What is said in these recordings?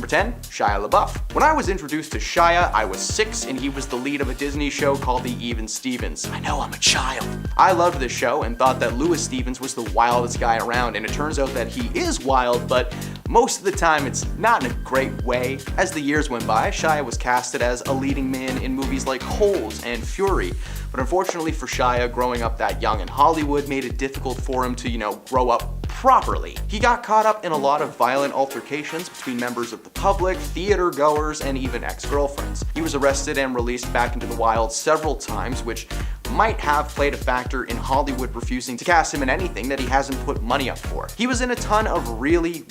Number 10, Shia LaBeouf. When I was introduced to Shia, I was 6 and he was the lead of a Disney show called The Even Stevens. I know, I'm a child. I loved this show and thought that Louis Stevens was the wildest guy around, and it turns out that he is wild, but most of the time it's not in a great way. As the years went by, Shia was casted as a leading man in movies like Holes and Fury. But unfortunately for Shia, growing up that young in Hollywood made it difficult for him to, grow up properly. He got caught up in a lot of violent altercations between members of the public, theater goers, and even ex-girlfriends. He was arrested and released back into the wild several times, which might have played a factor in Hollywood refusing to cast him in anything that he hasn't put money up for. He was in a ton of really,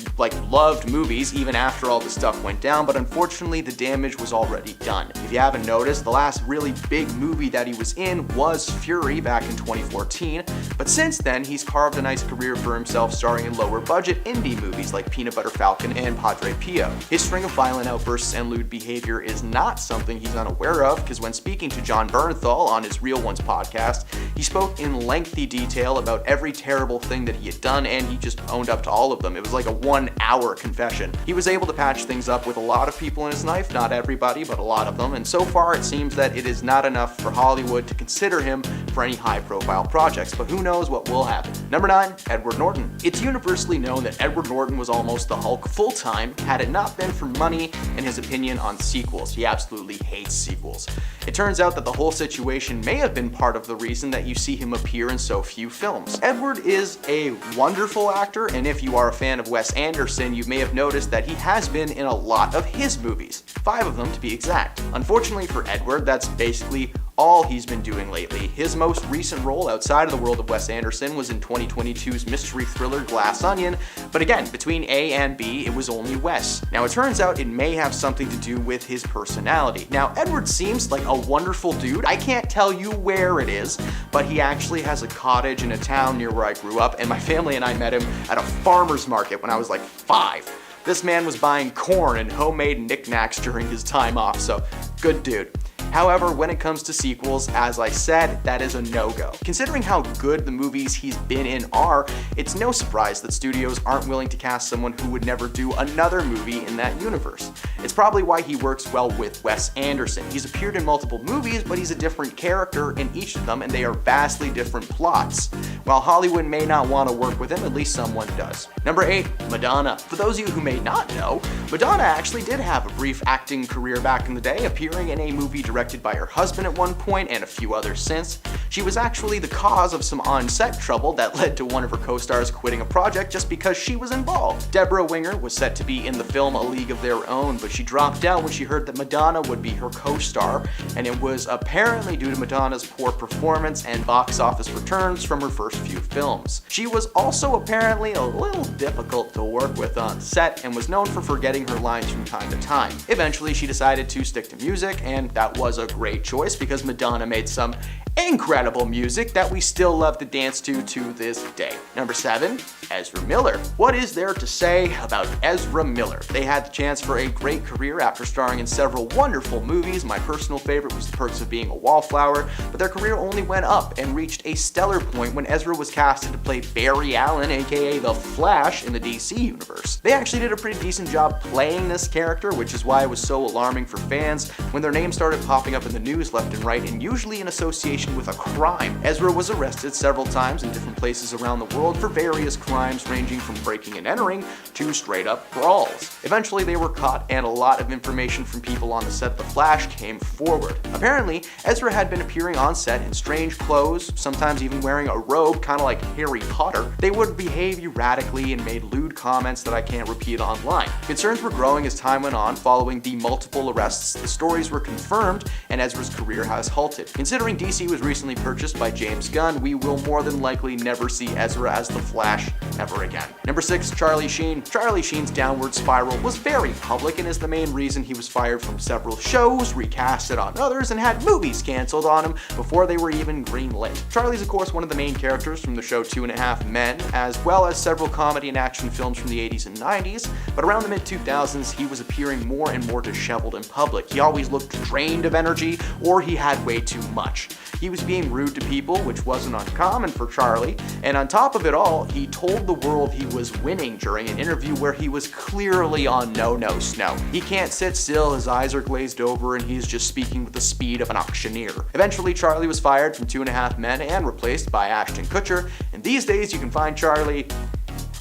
loved movies even after all the stuff went down, but unfortunately the damage was already done. If you haven't noticed, the last really big movie that he was in was Fury back in 2014, but since then he's carved a nice career for himself starring in lower budget indie movies like Peanut Butter Falcon and Padre Pio. His string of violent outbursts and lewd behavior is not something he's unaware of, because when speaking to Jon Bernthal on his Real Ones podcast, he spoke in lengthy detail about every terrible thing that he had done, and he just owned up to all of them. It was like a 1-hour confession. He was able to patch things up with a lot of people in his life, not everybody, but a lot of them, and so far it seems that it is not enough for Hollywood to consider him for any high-profile projects, but who knows what will happen. Number 9, Edward Norton. It's universally known that Edward Norton was almost the Hulk full-time had it not been for money and his opinion on sequels. He absolutely hates sequels. It turns out that the whole situation may have been part of the reason that you see him appear in so few films. Edward is a wonderful actor, and if you are a fan of Wes Anderson, you may have noticed that he has been in a lot of his movies, 5 of them to be exact. Unfortunately for Edward, that's basically all he's been doing lately. His most recent role outside of the world of Wes Anderson was in 2022's mystery thriller Glass Onion, but again, between A and B, it was only Wes. Now it turns out it may have something to do with his personality. Now Edward seems like a wonderful dude. I can't tell you where it is, but he actually has a cottage in a town near where I grew up, and my family and I met him at a farmer's market when I was like 5. This man was buying corn and homemade knickknacks during his time off, so good dude. However, when it comes to sequels, as I said, that is a no-go. Considering how good the movies he's been in are, it's no surprise that studios aren't willing to cast someone who would never do another movie in that universe. It's probably why he works well with Wes Anderson. He's appeared in multiple movies, but he's a different character in each of them, and they are vastly different plots. While Hollywood may not want to work with him, at least someone does. Number 8, Madonna. For those of you who may not know, Madonna actually did have a brief acting career back in the day, appearing in a movie directed by her husband at one point and a few others since. She was actually the cause of some on-set trouble that led to one of her co-stars quitting a project just because she was involved. Deborah Winger was set to be in the film A League of Their Own, but she dropped out when she heard that Madonna would be her co-star, and it was apparently due to Madonna's poor performance and box office returns from her first few films. She was also apparently a little difficult to work with on set and was known for forgetting her lines from time to time. Eventually, she decided to stick to music, and that was a great choice because Madonna made some incredible music that we still love to dance to this day. Number 7, Ezra Miller. What is there to say about Ezra Miller? They had the chance for a great career after starring in several wonderful movies. My personal favorite was The Perks of Being a Wallflower, but their career only went up and reached a stellar point when Ezra was casted to play Barry Allen, aka The Flash, in the DC universe. They actually did a pretty decent job playing this character, which is why it was so alarming for fans when their names started popping up in the news left and right, and usually in association with a crime. Ezra was arrested several times in different places around the world for various crimes ranging from breaking and entering to straight up brawls. Eventually they were caught, and a lot of information from people on the set of The Flash came forward. Apparently, Ezra had been appearing on set in strange clothes, sometimes even wearing a robe kind of like Harry Potter. They would behave erratically and made lewd comments that I can't repeat online. Concerns were growing as time went on. Following the multiple arrests, the stories were confirmed and Ezra's career has halted. Considering DC was recently purchased by James Gunn, we will more than likely never see Ezra as the Flash ever again. Number 6, Charlie Sheen. Charlie Sheen's downward spiral was very public and is the main reason he was fired from several shows, recasted on others, and had movies canceled on him before they were even greenlit. Charlie's of course one of the main characters from the show 2.5 Men, as well as several comedy and action films from the 80s and 90s, but around the mid-2000s he was appearing more and more disheveled in public. He always looked drained of energy, or he had way too much. He was being rude to people, which wasn't uncommon for Charlie, and on top of it all, he told the world he was winning during an interview where he was clearly on no-no snow. He can't sit still, his eyes are glazed over, and he's just speaking with the speed of an auctioneer. Eventually, Charlie was fired from 2.5 Men and replaced by Ashton Kutcher, and these days you can find Charlie.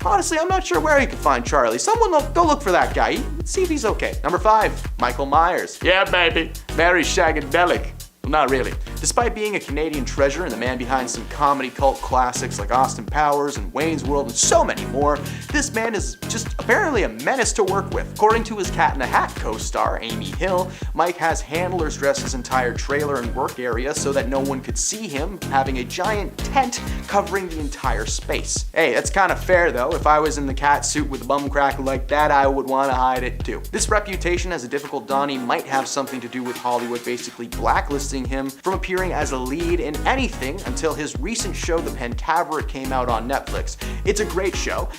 Honestly, I'm not sure where you can find Charlie. Someone go look for that guy. See if he's okay. Number 5, Michael Myers. Yeah, baby. Very shagadelic. Well, not really. Despite being a Canadian treasure and the man behind some comedy cult classics like Austin Powers and Wayne's World and so many more, this man is just apparently a menace to work with. According to his Cat in the Hat co-star, Amy Hill, Mike has handlers dress his entire trailer and work area so that no one could see him, having a giant tent covering the entire space. Hey, that's kind of fair though. If I was in the cat suit with a bum crack like that, I would want to hide it too. This reputation as a difficult Donnie might have something to do with Hollywood basically blacklisting him from appearing as a lead in anything until his recent show The Pentaveret came out on Netflix. It's a great show,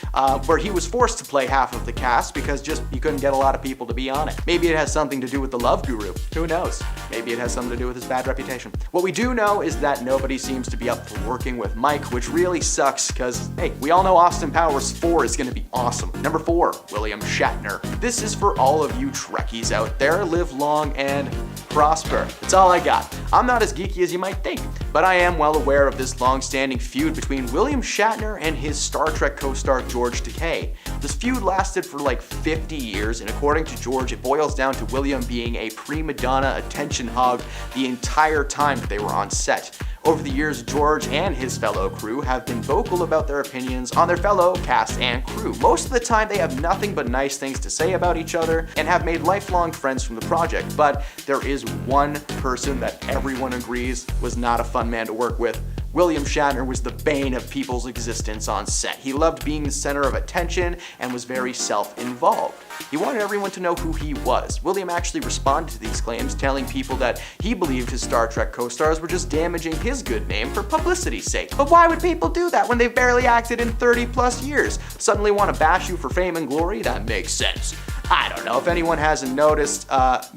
where he was forced to play half of the cast because he couldn't get a lot of people to be on it. Maybe it has something to do with the love guru. Who knows? Maybe it has something to do with his bad reputation. What we do know is that nobody seems to be up for working with Mike, which really sucks because, hey, we all know Austin Powers 4 is going to be awesome. Number 4, William Shatner. This is for all of you Trekkies out there. Live long and prosper. That's all I got. I'm not as geeky as you might think, but I am well aware of this long-standing feud between William Shatner and his Star Trek co-star George Takei. This feud lasted for like 50 years, and according to George, it boils down to William being a prima donna attention hog the entire time that they were on set. Over the years, George and his fellow crew have been vocal about their opinions on their fellow cast and crew. Most of the time, they have nothing but nice things to say about each other and have made lifelong friends from the project, but there is one person that everyone agrees was not a fun man to work with. William Shatner was the bane of people's existence on set. He loved being the center of attention and was very self-involved. He wanted everyone to know who he was. William actually responded to these claims, telling people that he believed his Star Trek co-stars were just damaging his good name for publicity's sake. But why would people do that when they've barely acted in 30 plus years? Suddenly want to bash you for fame and glory? That makes sense. I don't know if anyone hasn't noticed,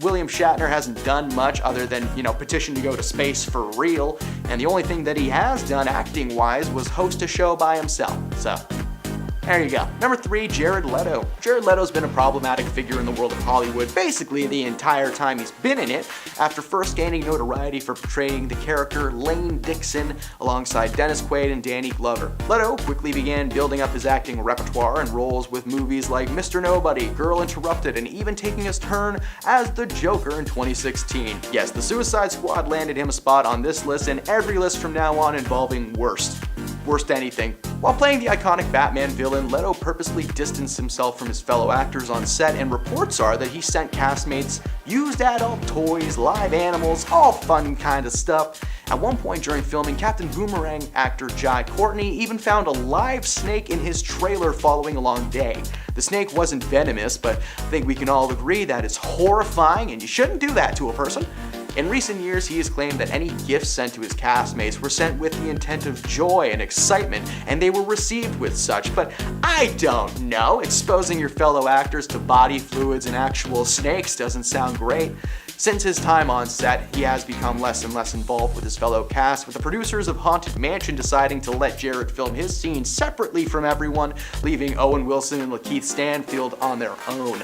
William Shatner hasn't done much other than, petition to go to space for real, and the only thing that he has done acting-wise was host a show by himself, so there you go. Number 3, Jared Leto. Jared Leto's been a problematic figure in the world of Hollywood basically the entire time he's been in it, after first gaining notoriety for portraying the character Lane Dixon alongside Dennis Quaid and Danny Glover. Leto quickly began building up his acting repertoire and roles with movies like Mr. Nobody, Girl Interrupted, and even taking his turn as the Joker in 2016. Yes, the Suicide Squad landed him a spot on this list and every list from now on involving worst anything. While playing the iconic Batman villain, Leto purposely distanced himself from his fellow actors on set, and reports are that he sent castmates used adult toys, live animals, all fun kind of stuff. At one point during filming, Captain Boomerang actor Jai Courtney even found a live snake in his trailer following a long day. The snake wasn't venomous, but I think we can all agree that it's horrifying and you shouldn't do that to a person. In recent years, he has claimed that any gifts sent to his castmates were sent with the intent of joy and excitement, and they were received with such, but I don't know. Exposing your fellow actors to body fluids and actual snakes doesn't sound great. Since his time on set, he has become less and less involved with his fellow cast, with the producers of Haunted Mansion deciding to let Jared film his scenes separately from everyone, leaving Owen Wilson and Lakeith Stanfield on their own.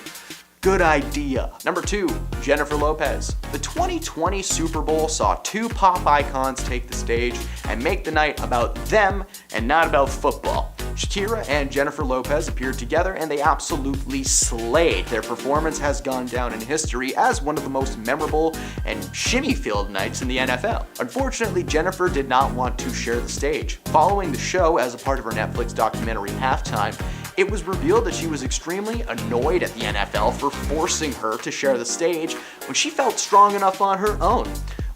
Good idea. Number 2, Jennifer Lopez. The 2020 Super Bowl saw 2 pop icons take the stage and make the night about them and not about football. Shakira and Jennifer Lopez appeared together and they absolutely slayed. Their performance has gone down in history as one of the most memorable and shimmy-filled nights in the NFL. Unfortunately, Jennifer did not want to share the stage. Following the show as a part of her Netflix documentary Halftime, it was revealed that she was extremely annoyed at the NFL for forcing her to share the stage when she felt strong enough on her own,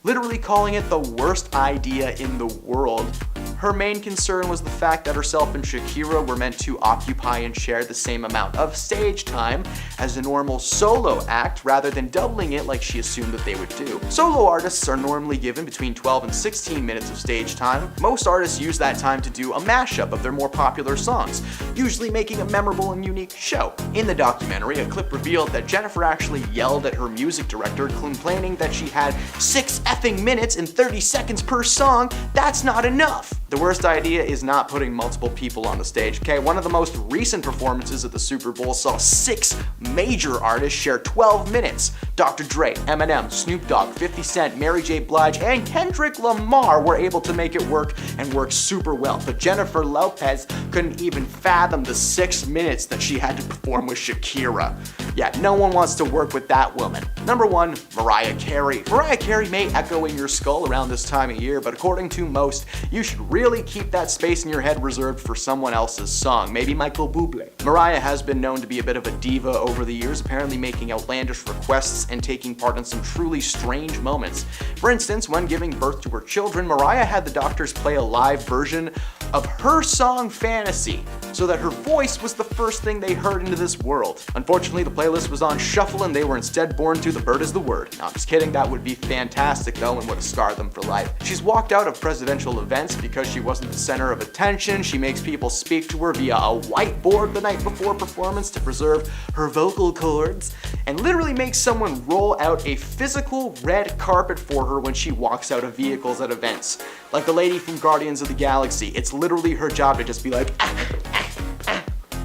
literally calling it the worst idea in the world. Her main concern was the fact that herself and Shakira were meant to occupy and share the same amount of stage time as a normal solo act rather than doubling it like she assumed that they would do. Solo artists are normally given between 12 and 16 minutes of stage time. Most artists use that time to do a mashup of their more popular songs, usually making a memorable and unique show. In the documentary, a clip revealed that Jennifer actually yelled at her music director, complaining that she had 6 effing minutes and 30 seconds per song. That's not enough. The worst idea is not putting multiple people on the stage, okay? One of the most recent performances at the Super Bowl saw 6 major artists share 12 minutes. Dr. Dre, Eminem, Snoop Dogg, 50 Cent, Mary J. Blige, and Kendrick Lamar were able to make it work and work super well. But Jennifer Lopez couldn't even fathom the 6 minutes that she had to perform with Shakira. Yeah, no one wants to work with that woman. Number 1, Mariah Carey. Mariah Carey may echo in your skull around this time of year, but according to most, you should really keep that space in your head reserved for someone else's song, maybe Michael Bublé. Mariah has been known to be a bit of a diva over the years, apparently making outlandish requests and taking part in some truly strange moments. For instance, when giving birth to her children, Mariah had the doctors play a live version of her song Fantasy, so that her voice was the first thing they heard into this world. Unfortunately, the playlist was on shuffle and they were instead born to The Bird is the Word. No, I'm just kidding, that would be fantastic though and would have scarred them for life. She's walked out of presidential events because she wasn't the center of attention. She makes people speak to her via a whiteboard the night before performance to preserve her vocal cords, and literally makes someone roll out a physical red carpet for her when she walks out of vehicles at events. Like the lady from Guardians of the Galaxy, it's literally her job to just be like,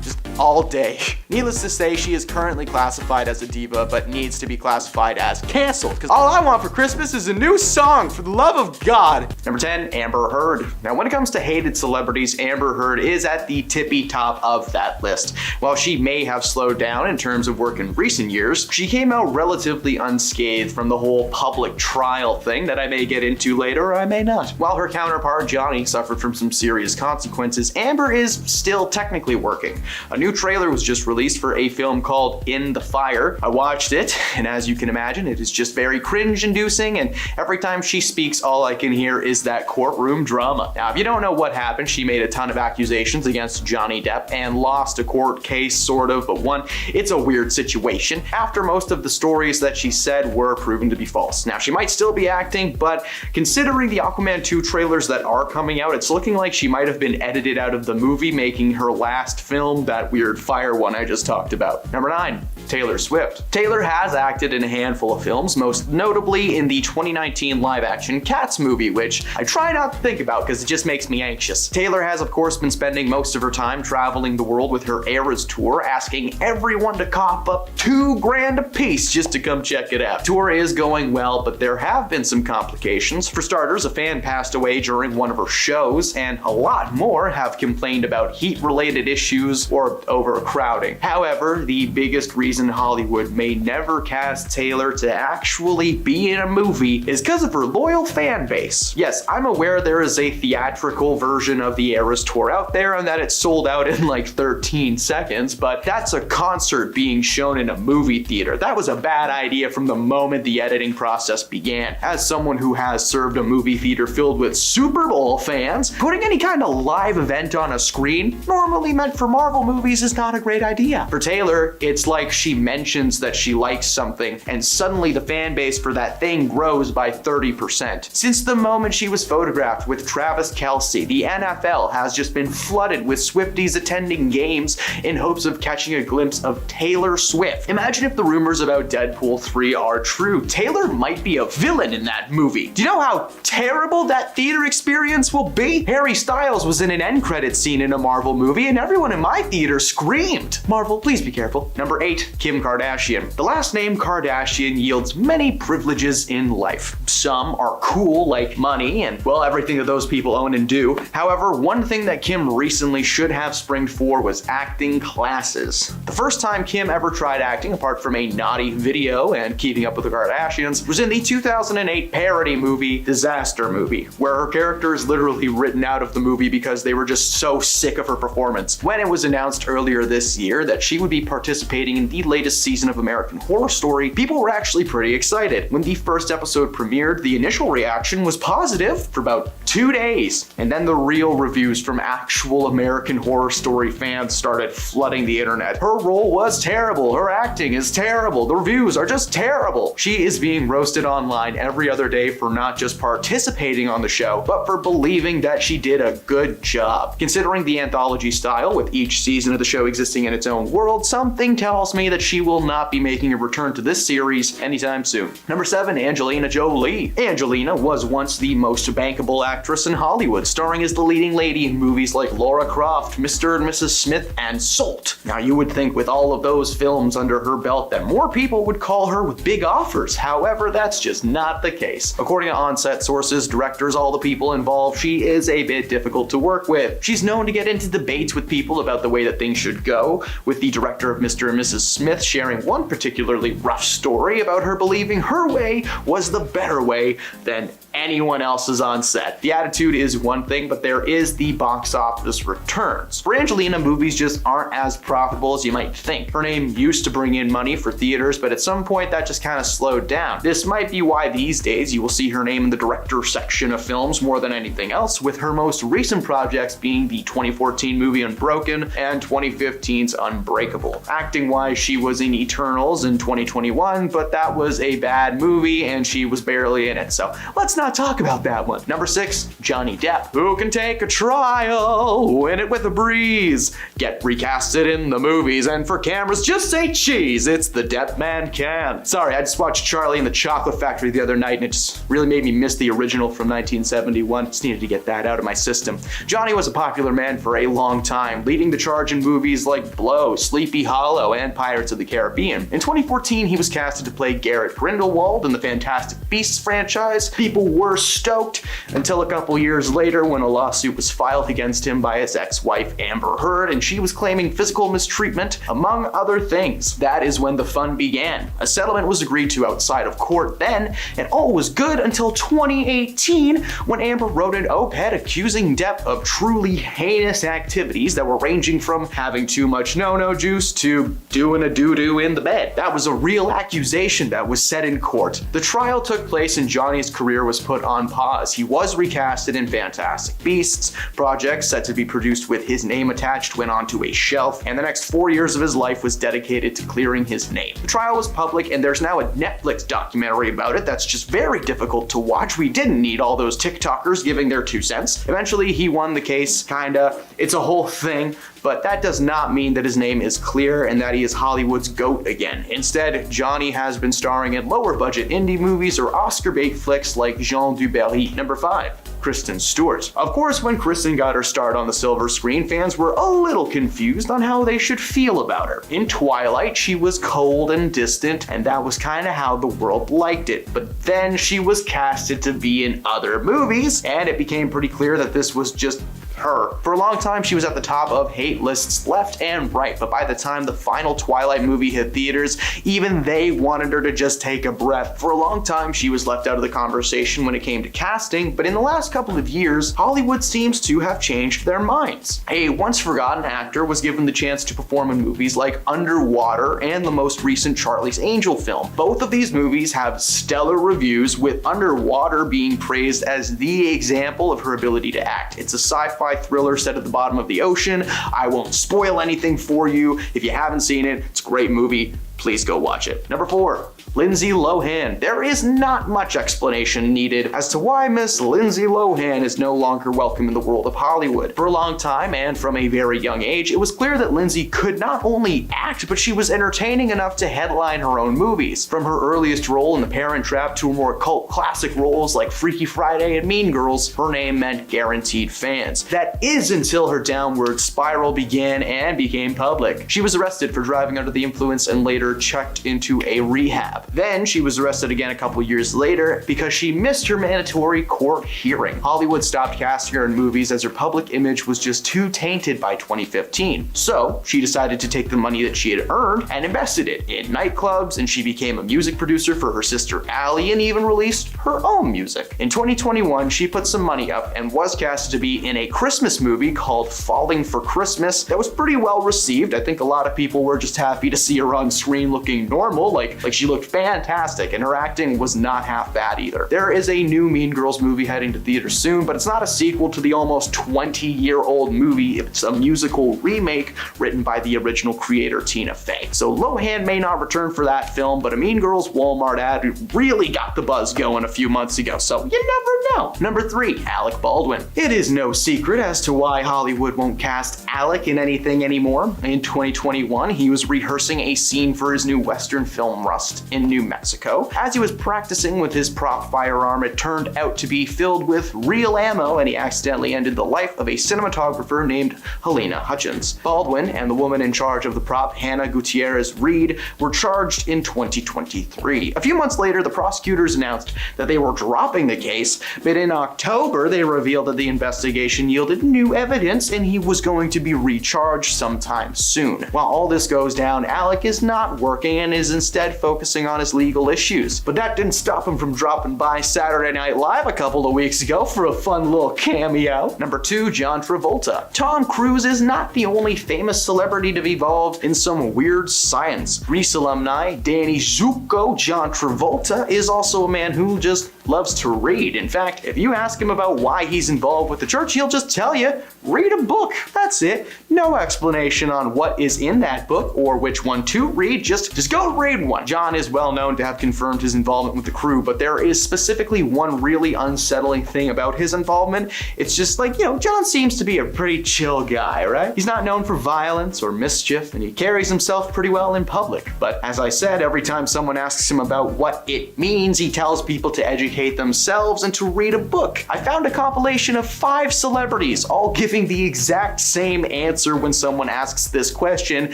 just all day. Needless to say, she is currently classified as a diva, but needs to be classified as canceled, because all I want for Christmas is a new song, for the love of God. Number 10, Amber Heard. Now, when it comes to hated celebrities, Amber Heard is at the tippy top of that list. While she may have slowed down in terms of work in recent years, she came out relatively unscathed from the whole public trial thing that I may get into later, or I may not. While her counterpart, Johnny, suffered from some serious consequences, Amber is still technically working. A new trailer was just released for a film called In the Fire. I watched it, and as you can imagine, it is just very cringe-inducing, and every time she speaks, all I can hear is that courtroom drama. Now, if you don't know what happened, she made a ton of accusations against Johnny Depp and lost a court case, sort of, but won. It's a weird situation, after most of the stories that she said were proven to be false. Now, she might still be acting, but considering the Aquaman 2 trailers that are coming out, it's looking like she might have been edited out of the movie, making her last film that weird fire one I just talked about. Number 9, Taylor Swift. Taylor has acted in a handful of films, most notably in the 2019 live-action Cats movie, which I try not to think about because it just makes me anxious. Taylor has, of course, been spending most of her time traveling the world with her Eras tour, asking everyone to cough up $2,000 a piece just to come check it out. Tour is going well, but there have been some complications. For starters, a fan passed away during one of her shows, and a lot more have complained about heat-related issues or overcrowding. However, the biggest reason Hollywood may never cast Taylor to actually be in a movie is because of her loyal fan base. Yes, I'm aware there is a theatrical version of the Eras tour out there and that it sold out in like 13 seconds, but that's a concert being shown in a movie theater. That was a bad idea from the moment the editing process began. As someone who has served a movie theater filled with Super Bowl fans, putting any kind of live event on a screen, normally meant for Marvel movies, is not a great idea. For Taylor, it's like she mentions that she likes something and suddenly the fan base for that thing grows by 30%. Since the moment she was photographed with Travis Kelce, the NFL has just been flooded with Swifties attending games in hopes of catching a glimpse of Taylor Swift. Imagine if the rumors about Deadpool 3 are true. Taylor might be a villain in that movie. Do you know how terrible that theater experience will be? Harry Styles was in an end credit scene in a Marvel movie and everyone in my theater screamed. Marvel, please be careful. Number 8, Kim Kardashian. The last name Kardashian yields many privileges in life. Some are cool, like money and, well, everything that those people own and do. However, one thing that Kim recently should have springed for was acting classes. The first time Kim ever tried acting, apart from a naughty video and keeping up with the Kardashians, was in the 2008 parody movie Disaster Movie, where her character is literally written out of the movie because they were just so sick of her performance. When it was announced earlier this year that she would be participating in the latest season of American Horror Story, people were actually pretty excited. When the first episode premiered, the initial reaction was positive for about 2 days, and then the real reviews from actual American Horror Story fans started flooding the internet. Her role was terrible, her acting is terrible, the reviews are just terrible. She is being roasted online every other day for not just participating on the show, but for believing that she did a good job. Considering the anthology style with each season of the show existing in its own world, something tells me that she will not be making a return to this series anytime soon. Number 7, Angelina Jolie. Angelina was once the most bankable actress in Hollywood, starring as the leading lady in movies like Lara Croft, Mr. and Mrs. Smith, and Salt. Now you would think with all of those films under her belt that more people would call her with big offers. However, that's just not the case. According to on-set sources, directors, all the people involved, she is a bit difficult to work with. She's known to get into debates with people about the way that things should go, with the director of Mr. and Mrs. Smith sharing one particularly rough story about her believing her way was the better way than anyone else's on set. The attitude is one thing, but there is the box office returns. For Angelina, movies just aren't as profitable as you might think. Her name used to bring in money for theaters, but at some point that just kind of slowed down. This might be why these days you will see her name in the director section of films more than anything else, with her most recent projects being the 2014 movie Unbroken and 2015's Unbreakable. Acting-wise, she was in Eternals in 2021, but that was a bad movie and she was barely in it, so let's not talk about that one. Number 6, Johnny Depp. Who can take a trial, win it with a breeze, get recasted in the movies, and for cameras just say cheese, it's the Depp man can. Sorry, I just watched Charlie and the Chocolate Factory the other night and it just really made me miss the original from 1971. Just needed to get that out of my system. Johnny was a popular man for a long time, leading the charge in movies like Blow, Sleepy Hollow, and Pirates of the Caribbean. In 2014, he was casted to play Garrett Grindelwald in the Fantastic Beasts franchise. People were stoked until a couple years later when a lawsuit was filed against him by his ex-wife Amber Heard, and she was claiming physical mistreatment, among other things. That is when the fun began. A settlement was agreed to outside of court then, and all was good until 2018 when Amber wrote an op-ed accusing Depp of truly heinous activities that were ranging from having too much no-no juice to doing a doo-doo in the bed. That was a real accusation that was set in court. The trial took place and Johnny's career was put on pause. He was recasted in Fantastic Beasts. Projects set to be produced with his name attached went onto a shelf, and the next 4 years of his life was dedicated to clearing his name. The trial was public and there's now a Netflix documentary about it that's just very difficult to watch. We didn't need all those TikTokers giving their 2 cents. Eventually he won the case, kinda. It's a whole thing, but that does not mean that his name is clear and that he is Hollywood's GOAT again. Instead, Johnny has been starring in lower budget indie movies or Oscar bait flicks like Jean du Barry. Number 5, Kristen Stewart. Of course, when Kristen got her start on the silver screen, fans were a little confused on how they should feel about her. In Twilight, she was cold and distant, and that was kinda how the world liked it. But then she was casted to be in other movies, and it became pretty clear that this was just her. For a long time, she was at the top of hate lists left and right, but by the time the final Twilight movie hit theaters, even they wanted her to just take a breath. For a long time, she was left out of the conversation when it came to casting, but in the last couple of years, Hollywood seems to have changed their minds. A once forgotten actor was given the chance to perform in movies like Underwater and the most recent Charlie's Angel film. Both of these movies have stellar reviews, with Underwater being praised as the example of her ability to act. It's a sci-fi thriller set at the bottom of the ocean. I won't spoil anything for you. If you haven't seen it, it's a great movie. Please go watch it. Number 4, Lindsay Lohan. There is not much explanation needed as to why Miss Lindsay Lohan is no longer welcome in the world of Hollywood. For a long time, and from a very young age, it was clear that Lindsay could not only act, but she was entertaining enough to headline her own movies. From her earliest role in The Parent Trap to her more cult classic roles like Freaky Friday and Mean Girls, her name meant guaranteed fans. That is until her downward spiral began and became public. She was arrested for driving under the influence and later checked into a rehab. Then she was arrested again a couple years later because she missed her mandatory court hearing. Hollywood stopped casting her in movies as her public image was just too tainted by 2015. So she decided to take the money that she had earned and invested it in nightclubs, and she became a music producer for her sister Allie and even released her own music. In 2021, she put some money up and was cast to be in a Christmas movie called Falling for Christmas that was pretty well received. I think a lot of people were just happy to see her on screen looking normal, like she looked fantastic, and her acting was not half bad either. There is a new Mean Girls movie heading to theaters soon, but it's not a sequel to the almost 20-year-old movie. It's a musical remake written by the original creator Tina Fey. So Lohan may not return for that film, but a Mean Girls Walmart ad really got the buzz going a few months ago, so you never know. Number 3, Alec Baldwin. It is no secret as to why Hollywood won't cast Alec in anything anymore. In 2021, he was rehearsing a scene for his new Western film Rust in New Mexico. As he was practicing with his prop firearm, it turned out to be filled with real ammo, and he accidentally ended the life of a cinematographer named Angelina Hudgens. Baldwin and the woman in charge of the prop, Hannah Gutierrez Reed, were charged in 2023. A few months later, the prosecutors announced that they were dropping the case, but in October, they revealed that the investigation yielded new evidence and he was going to be recharged sometime soon. While all this goes down, Alec is not working and is instead focusing on his legal issues. But that didn't stop him from dropping by Saturday Night Live a couple of weeks ago for a fun little cameo. Number 2, John Travolta. Tom Cruise is not the only famous celebrity to be involved in some weird science. Grease alumni Danny Zuko John Travolta is also a man who just loves to read. In fact, if you ask him about why he's involved with the church, he'll just tell you, read a book. That's it. No explanation on what is in that book or which one to read. Just go read one. John is well known to have confirmed his involvement with the crew, but there is specifically one really unsettling thing about his involvement. It's just like, John seems to be a pretty chill guy, right? He's not known for violence or mischief, and he carries himself pretty well in public. But as I said, every time someone asks him about what it means, he tells people to educate themselves and to read a book. I found a compilation of 5 celebrities all giving the exact same answer when someone asks this question,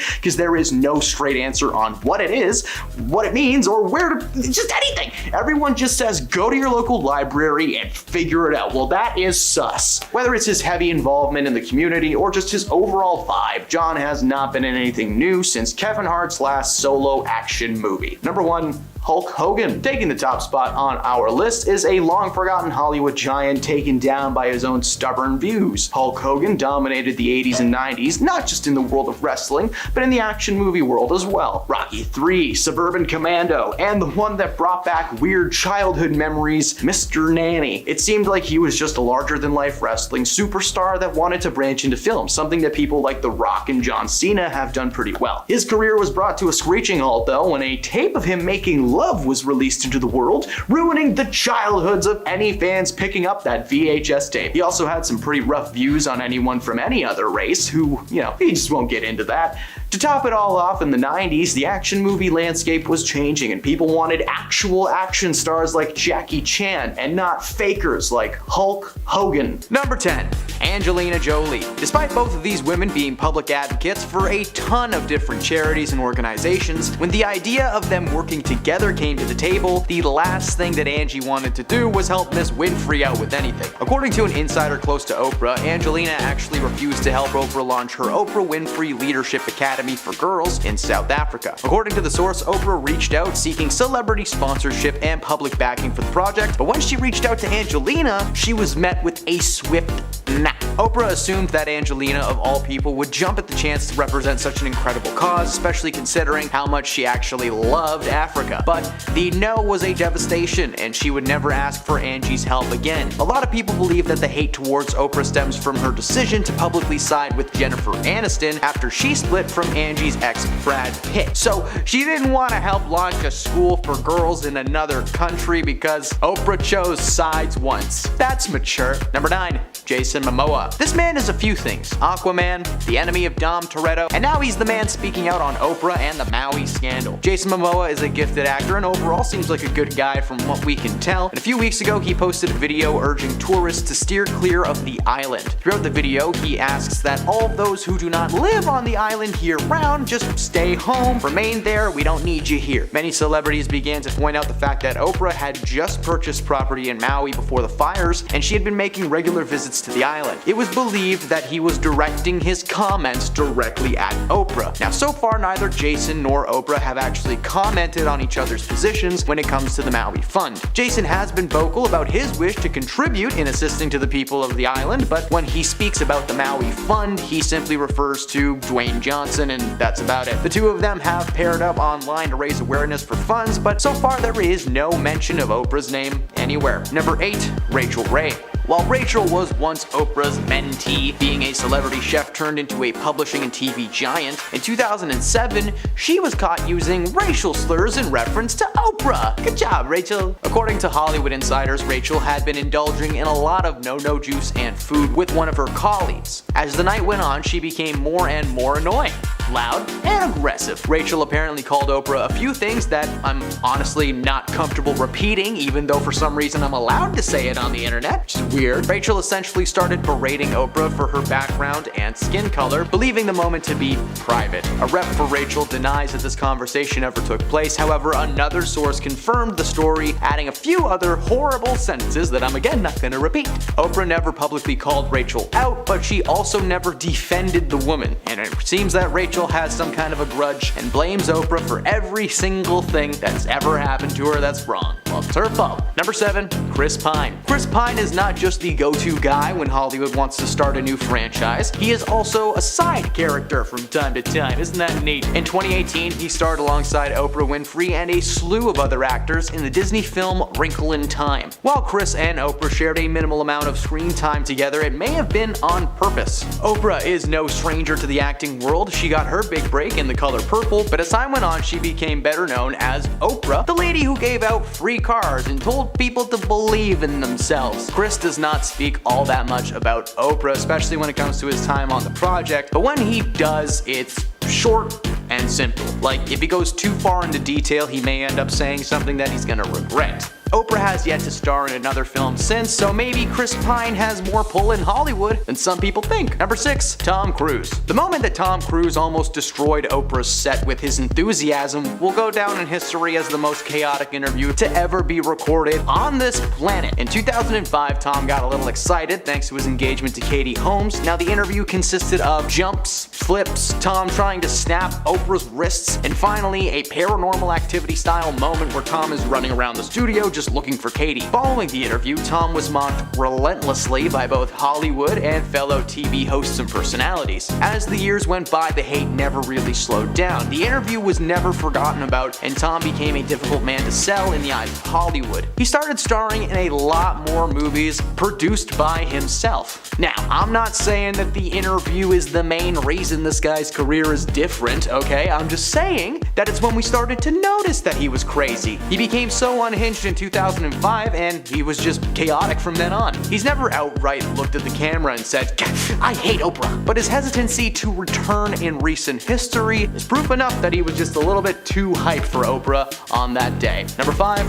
because there is no straight answer on what it is, what it means, or where to, just anything. Everyone just says go to your local library and figure it out. Well, that is sus. Whether it's his heavy involvement in the community or just his overall vibe, John has not been in anything new since Kevin Hart's last solo action movie. Number 1, Hulk Hogan. Taking the top spot on our list is a long-forgotten Hollywood giant taken down by his own stubborn views. Hulk Hogan dominated the 80s and 90s, not just in the world of wrestling, but in the action movie world as well. Rocky III, Suburban Commando, and the one that brought back weird childhood memories, Mr. Nanny. It seemed like he was just a larger-than-life wrestling superstar that wanted to branch into film, something that people like The Rock and John Cena have done pretty well. His career was brought to a screeching halt, though, when a tape of him making love was released into the world, ruining the childhoods of any fans picking up that VHS tape. He also had some pretty rough views on anyone from any other race who, he just won't get into that. To top it all off, in the 90s, the action movie landscape was changing and people wanted actual action stars like Jackie Chan and not fakers like Hulk Hogan. Number 10, Angelina Jolie. Despite both of these women being public advocates for a ton of different charities and organizations, when the idea of them working together came to the table, the last thing that Angie wanted to do was help Miss Winfrey out with anything. According to an insider close to Oprah, Angelina actually refused to help Oprah launch her Oprah Winfrey Leadership Academy for Girls in South Africa. According to the source, Oprah reached out seeking celebrity sponsorship and public backing for the project, but when she reached out to Angelina, she was met with a swift nah. Oprah assumed that Angelina, of all people, would jump at the chance to represent such an incredible cause, especially considering how much she actually loved Africa. But the no was a devastation, and she would never ask for Angie's help again. A lot of people believe that the hate towards Oprah stems from her decision to publicly side with Jennifer Aniston after she split from Angie's ex Brad Pitt. So she didn't want to help launch a school for girls in another country because Oprah chose sides once. That's mature. Number 9, Jason Momoa. This man is a few things: Aquaman, the enemy of Dom Toretto, and now he's the man speaking out on Oprah and the Maui scandal. Jason Momoa is a gifted actor and overall seems like a good guy from what we can tell. And a few weeks ago, he posted a video urging tourists to steer clear of the island. Throughout the video, he asks that all those who do not live on the island year-round just stay home, remain there, we don't need you here. Many celebrities began to point out the fact that Oprah had just purchased property in Maui before the fires, and she had been making regular visits to the island. It was believed that he was directing his comments directly at Oprah. Now, so far, neither Jason nor Oprah have actually commented on each other's positions when it comes to the Maui Fund. Jason has been vocal about his wish to contribute in assisting to the people of the island, but when he speaks about the Maui Fund, he simply refers to Dwayne Johnson, and that's about it. The two of them have paired up online to raise awareness for funds, but so far there is no mention of Oprah's name anywhere. Number 8, Rachel Ray. While Rachel was once Oprah's mentee, being a celebrity chef turned into a publishing and TV giant, in 2007, she was caught using racial slurs in reference to Oprah. Good job, Rachel. According to Hollywood insiders, Rachel had been indulging in a lot of no-no juice and food with one of her colleagues. As the night went on, she became more and more annoying, loud, and aggressive. Rachel apparently called Oprah a few things that I'm honestly not comfortable repeating, even though for some reason I'm allowed to say it on the internet, which is weird. Rachel essentially started berating Oprah for her background and skin color, believing the moment to be private. A rep for Rachel denies that this conversation ever took place. However, another source confirmed the story, adding a few other horrible sentences that I'm again not gonna repeat. Oprah never publicly called Rachel out, but she also never defended the woman, and it seems that Rachel has some kind of a grudge and blames Oprah for every single thing that's ever happened to her that's wrong. Well, it's her fault. Number 7, Chris Pine. Chris Pine is not just the go-to guy when Hollywood wants to start a new franchise. He is also a side character from time to time. Isn't that neat? In 2018, he starred alongside Oprah Winfrey and a slew of other actors in the Disney film Wrinkle in Time. While Chris and Oprah shared a minimal amount of screen time together, it may have been on purpose. Oprah is no stranger to the acting world. She got her big break in The Color Purple, but as time went on, she became better known as Oprah, the lady who gave out free cars and told people to believe in themselves. Chris does not speak all that much about Oprah, especially when it comes to his time on the project, but when he does, it's short and simple. Like, if he goes too far into detail, he may end up saying something that he's gonna regret. Oprah has yet to star in another film since, so maybe Chris Pine has more pull in Hollywood than some people think. Number 6, Tom Cruise. The moment that Tom Cruise almost destroyed Oprah's set with his enthusiasm will go down in history as the most chaotic interview to ever be recorded on this planet. In 2005, Tom got a little excited thanks to his engagement to Katie Holmes. Now, the interview consisted of jumps, flips, Tom trying to snap Oprah's wrists, and finally a Paranormal Activity style moment where Tom is running around the studio just looking for Katie. Following the interview, Tom was mocked relentlessly by both Hollywood and fellow TV hosts and personalities. As the years went by, the hate never really slowed down. The interview was never forgotten about, and Tom became a difficult man to sell in the eyes of Hollywood. He started starring in a lot more movies produced by himself. Now, I'm not saying that the interview is the main reason this guy's career is different, okay? I'm just saying that it's when we started to notice that he was crazy. He became so unhinged in 2005, and he was just chaotic from then on. He's never outright looked at the camera and said, "I hate Oprah," but his hesitancy to return in recent history is proof enough that he was just a little bit too hyped for Oprah on that day. Number 5,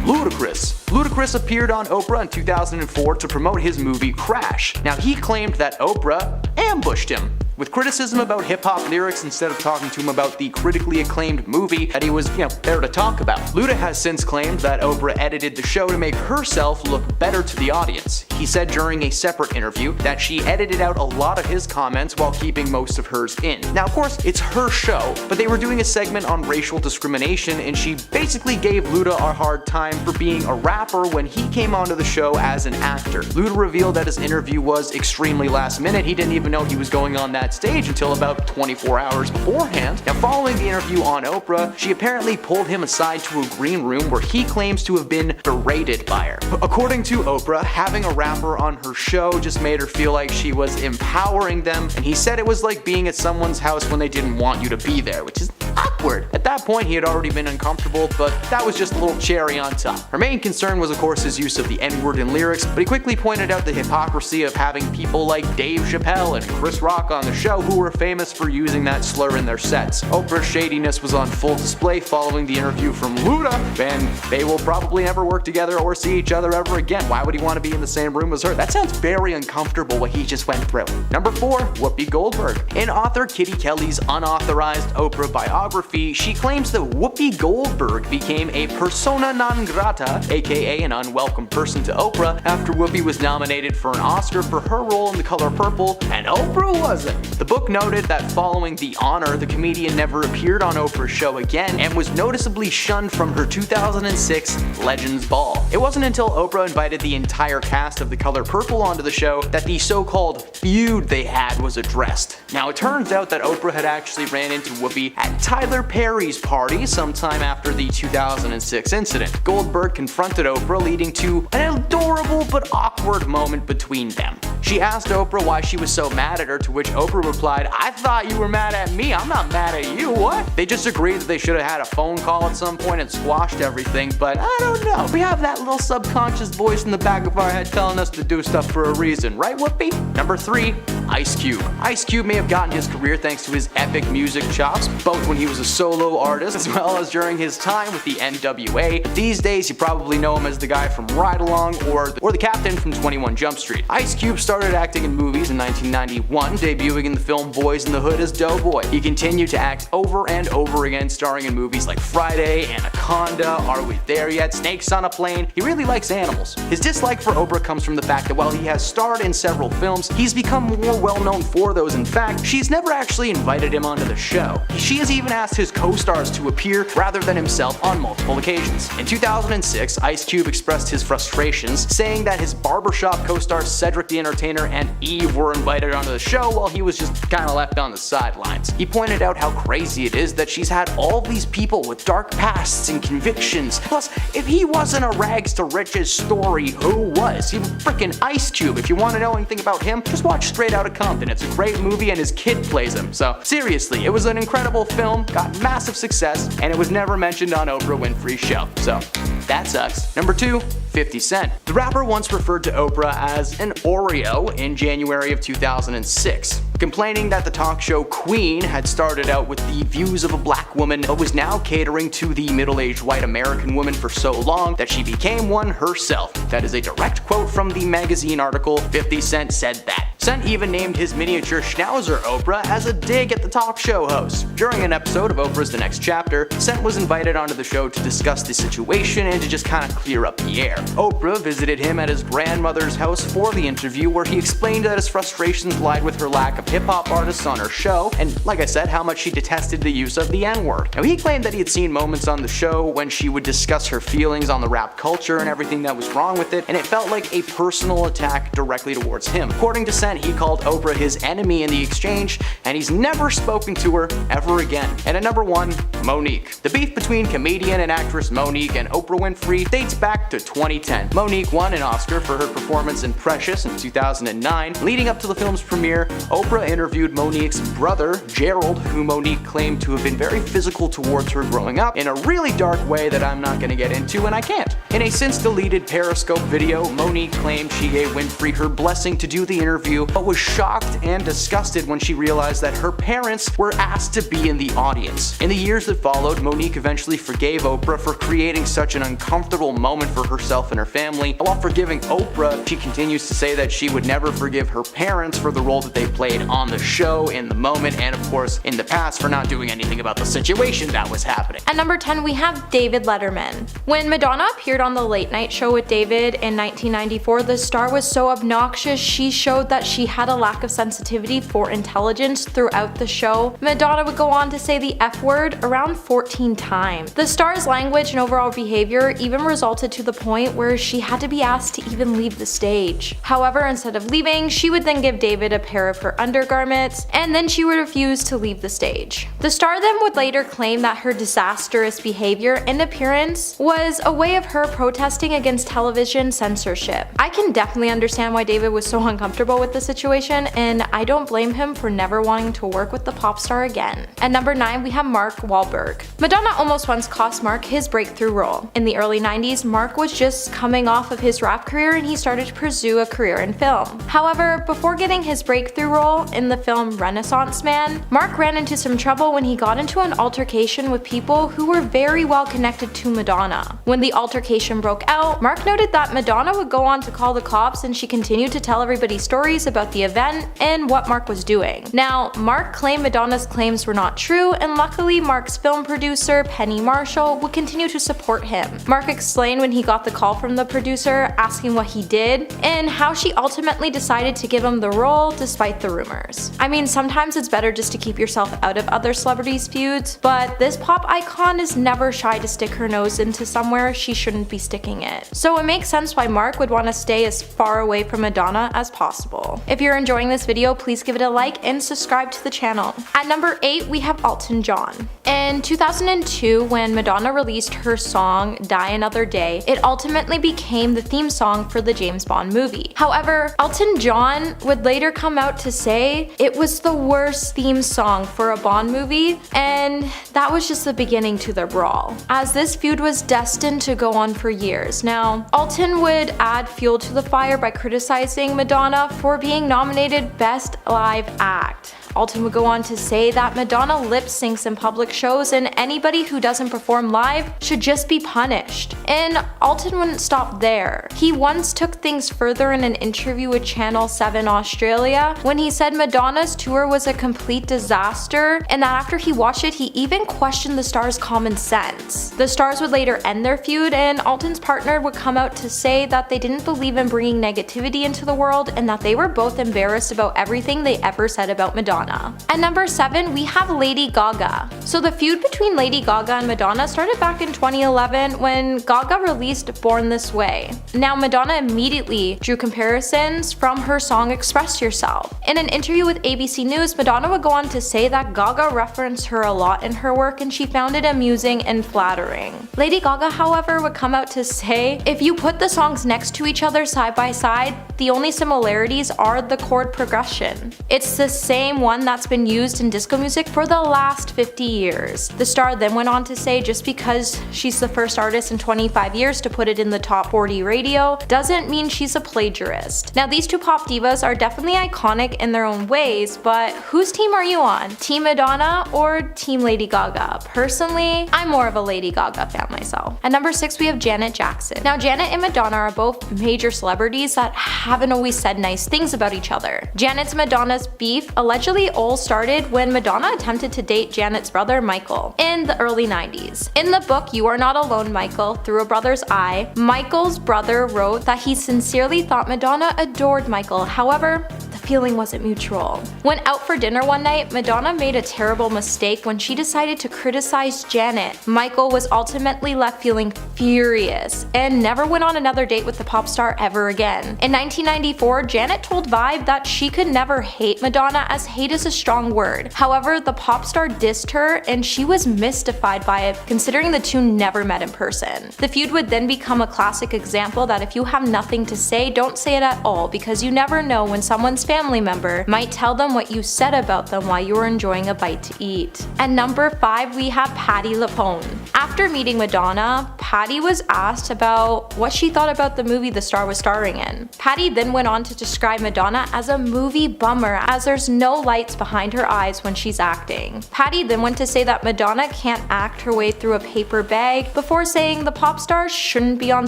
Ludacris. Ludacris appeared on Oprah in 2004 to promote his movie Crash. Now, he claimed that Oprah ambushed him with criticism about hip-hop lyrics instead of talking to him about the critically acclaimed movie that he was, there to talk about. Luda has since claimed that Oprah edited the show to make herself look better to the audience. He said during a separate interview that she edited out a lot of his comments while keeping most of hers in. Now, of course, it's her show, but they were doing a segment on racial discrimination, and she basically gave Luda a hard time for being a rapper when he came onto the show as an actor. Luda revealed that his interview was extremely last minute. He didn't even know he was going on that stage until about 24 hours beforehand. Now, following the interview on Oprah, she apparently pulled him aside to a green room where he claims to have been berated by her. According to Oprah, having a rapper on her show just made her feel like she was empowering them, and he said it was like being at someone's house when they didn't want you to be there, which is awkward. At that point, he had already been uncomfortable, but that was just a little cherry on top. Her main concern was, of course, his use of the N-word in lyrics, but he quickly pointed out the hypocrisy of having people like Dave Chappelle and Chris Rock on the show who were famous for using that slur in their sets. Oprah's shadiness was on full display following the interview from Luda, and they will probably never work together or see each other ever again. Why would he want to be in the same room as her? That sounds very uncomfortable what he just went through. Number 4, Whoopi Goldberg. In author Kitty Kelly's unauthorized Oprah biography, she claims that Whoopi Goldberg became a persona non grata, aka an unwelcome person to Oprah, after Whoopi was nominated for an Oscar for her role in The Color Purple, and Oprah wasn't. The book noted that following the honor, the comedian never appeared on Oprah's show again and was noticeably shunned from her 2006 Legends Ball. It wasn't until Oprah invited the entire cast of The Color Purple onto the show that the so-called feud they had was addressed. Now it turns out that Oprah had actually ran into Whoopi at Tyler Perry's party sometime after the 2006 incident. Goldberg confronted Oprah, leading to an adorable but awkward moment between them. She asked Oprah why she was so mad at her, to which Oprah replied, "I thought you were mad at me, I'm not mad at you, what?" They just agreed that they should have had a phone call at some point and squashed everything, but I don't know. We have that little subconscious voice in the back of our head telling us to do stuff for a reason, right, Whoopi? Number 3, Ice Cube. Ice Cube may have gotten his career thanks to his epic music chops, both when he was a solo artist as well as during his time with the NWA. These days you probably know him as the guy from Ride Along or the captain from 21 Jump Street. Ice Cube started acting in movies in 1991, debuting in the film Boys in the Hood as Doughboy. He continued to act over and over again, starring in movies like Friday, Anaconda, Are We There Yet?, Snakes on a Plane. He really likes animals. His dislike for Oprah comes from the fact that while he has starred in several films, he's become more well known for those. In fact, she's never actually invited him onto the show. She has even asked his co-stars to appear rather than himself on multiple occasions. In 2006, Ice Cube expressed his frustrations, saying that his barbershop co-stars Cedric the Entertainer and Eve were invited onto the show while he was just kinda left on the sidelines. He pointed out how crazy it is that she's had all these people with dark pasts and convictions. Plus, if he wasn't a rags to riches story, who was? He was frickin' Ice Cube. If you want to know anything about him, just watch Straight Outta Compton. It's a great movie and his kid plays him. So seriously, it was an incredible film, got massive success, and it was never mentioned on Oprah Winfrey's show. So that sucks. Number 2, 50 Cent. The rapper once referred to Oprah as an Oreo in January of 2006, complaining that the talk show Queen had started out with the views of a black woman but was now catering to the middle-aged white American woman for so long that she became one herself. That is a direct quote from the magazine article. 50 Cent said that. Cent even named his miniature schnauzer Oprah as a dig at the talk show host. During an episode of Oprah's The Next Chapter, Cent was invited onto the show to discuss the situation and to just kind of clear up the air. Oprah visited him at his grandmother's house for the interview, where he explained that his frustrations lied with her lack of hip-hop artists on her show, and like I said, how much she detested the use of the N-word. Now he claimed that he had seen moments on the show when she would discuss her feelings on the rap culture and everything that was wrong with it, and it felt like a personal attack directly towards him. According to Cent, he called Oprah his enemy in the exchange, and he's never spoken to her ever again. And at number 1, Monique. The beef between comedian and actress Monique and Oprah Winfrey dates back to 2010. Monique won an Oscar for her performance in Precious in 2009. Leading up to the film's premiere, Oprah interviewed Monique's brother, Gerald, who Monique claimed to have been very physical towards her growing up in a really dark way that I'm not gonna get into, and I can't. In a since-deleted Periscope video, Monique claimed she gave Winfrey her blessing to do the interview, but was shocked and disgusted when she realized that her parents were asked to be in the audience. In the years that followed, Monique eventually forgave Oprah for creating such an uncomfortable moment for herself and her family. While forgiving Oprah, she continues to say that she would never forgive her parents for the role that they played on the show, in the moment, and of course in the past for not doing anything about the situation that was happening. At number 10, we have David Letterman. When Madonna appeared on the Late Night Show with David in 1994, the star was so obnoxious she showed that she had a lack of sensitivity for intelligence throughout the show. Madonna would go on to say the F word around 14 times. The star's language and overall behavior even resulted to the point where she had to be asked to even leave the stage. However, instead of leaving, she would then give David a pair of her undergarments, and then she would refuse to leave the stage. The star then would later claim that her disastrous behavior and appearance was a way of her protesting against television censorship. I can definitely understand why David was so uncomfortable with the situation, and I don't blame him for never wanting to work with the pop star again. At number 9, we have Mark Wahlberg. Madonna almost once cost Mark his breakthrough role. In the early 90s, Mark was just coming off of his rap career and he started to pursue a career in film. However, before getting his breakthrough role in the film Renaissance Man, Mark ran into some trouble when he got into an altercation with people who were very well connected to Madonna. When the altercation broke out, Mark noted that Madonna would go on to call the cops, and she continued to tell everybody stories about the event and what Mark was doing. Now, Mark claimed Madonna's claims were not true, and luckily Mark's film producer, Penny Marshall, would continue to support him. Mark explained when he got the call from the producer asking what he did, and how she ultimately decided to give him the role despite the rumors. I mean, sometimes it's better just to keep yourself out of other celebrities' feuds, but this pop icon is never shy to stick her nose into somewhere she shouldn't be sticking it. So it makes sense why Mark would want to stay as far away from Madonna as possible. If you're enjoying this video, please give it a like and subscribe to the channel. At number 8, we have Elton John. In 2002, when Madonna released her song Die Another Day, it ultimately became the theme song for the James Bond movie. However, Elton John would later come out to say it was the worst theme song for a Bond movie, and that was just the beginning to their brawl, as this feud was destined to go on for years. Now, Elton would add fuel to the fire by criticizing Madonna for being nominated Best Live Act. Elton would go on to say that Madonna lip syncs in public shows and anybody who doesn't perform live should just be punished. And Elton wouldn't stop there. He once took things further in an interview with Channel 7 Australia when he said Madonna's tour was a complete disaster and that after he watched it, he even questioned the stars' common sense. The stars would later end their feud, and Elton's partner would come out to say that they didn't believe in bringing negativity into the world and that they were both embarrassed about everything they ever said about Madonna. At number 7, we have Lady Gaga. So the feud between Lady Gaga and Madonna started back in 2011 when Gaga released Born This Way. Now, Madonna immediately drew comparisons from her song Express Yourself. In an interview with ABC News, Madonna would go on to say that Gaga referenced her a lot in her work and she found it amusing and flattering. Lady Gaga, however, would come out to say, if you put the songs next to each other side by side, the only similarities are the chord progression. It's the same one that's been used in disco music for the last 50 years. The star then went on to say just because she's the first artist in 25 years to put it in the top 40 radio doesn't mean she's a plagiarist. Now, these two pop divas are definitely iconic in their own ways, but whose team are you on? Team Madonna or Team Lady Gaga? Personally, I'm more of a Lady Gaga fan myself. At number 6, we have Janet Jackson. Now, Janet and Madonna are both major celebrities that haven't always said nice things about each other. Janet's and Madonna's beef allegedly all started when Madonna attempted to date Janet's brother Michael in the early 90s. In the book You Are Not Alone, Michael, Through a Brother's Eye, Michael's brother wrote that he sincerely thought Madonna adored Michael. However, the feeling wasn't mutual. When out for dinner one night, Madonna made a terrible mistake when she decided to criticize Janet. Michael was ultimately left feeling furious and never went on another date with the pop star ever again. In 1994, Janet told Vibe that she could never hate Madonna, as hate is a strong word. However, the pop star dissed her and she was mystified by it, considering the two never met in person. The feud would then become a classic example that if you have nothing to say, don't say it at all, because you never know when someone's family member might tell them what you said about them while you were enjoying a bite to eat. At number 5, we have Patti LuPone. After meeting Madonna, Patti was asked about what she thought about the movie the star was starring in. Patti then went on to describe Madonna as a movie bummer, as there's no lights behind her eyes when she's acting. Patti then went to say that Madonna can't act her way through a paper bag, before saying the pop star shouldn't be on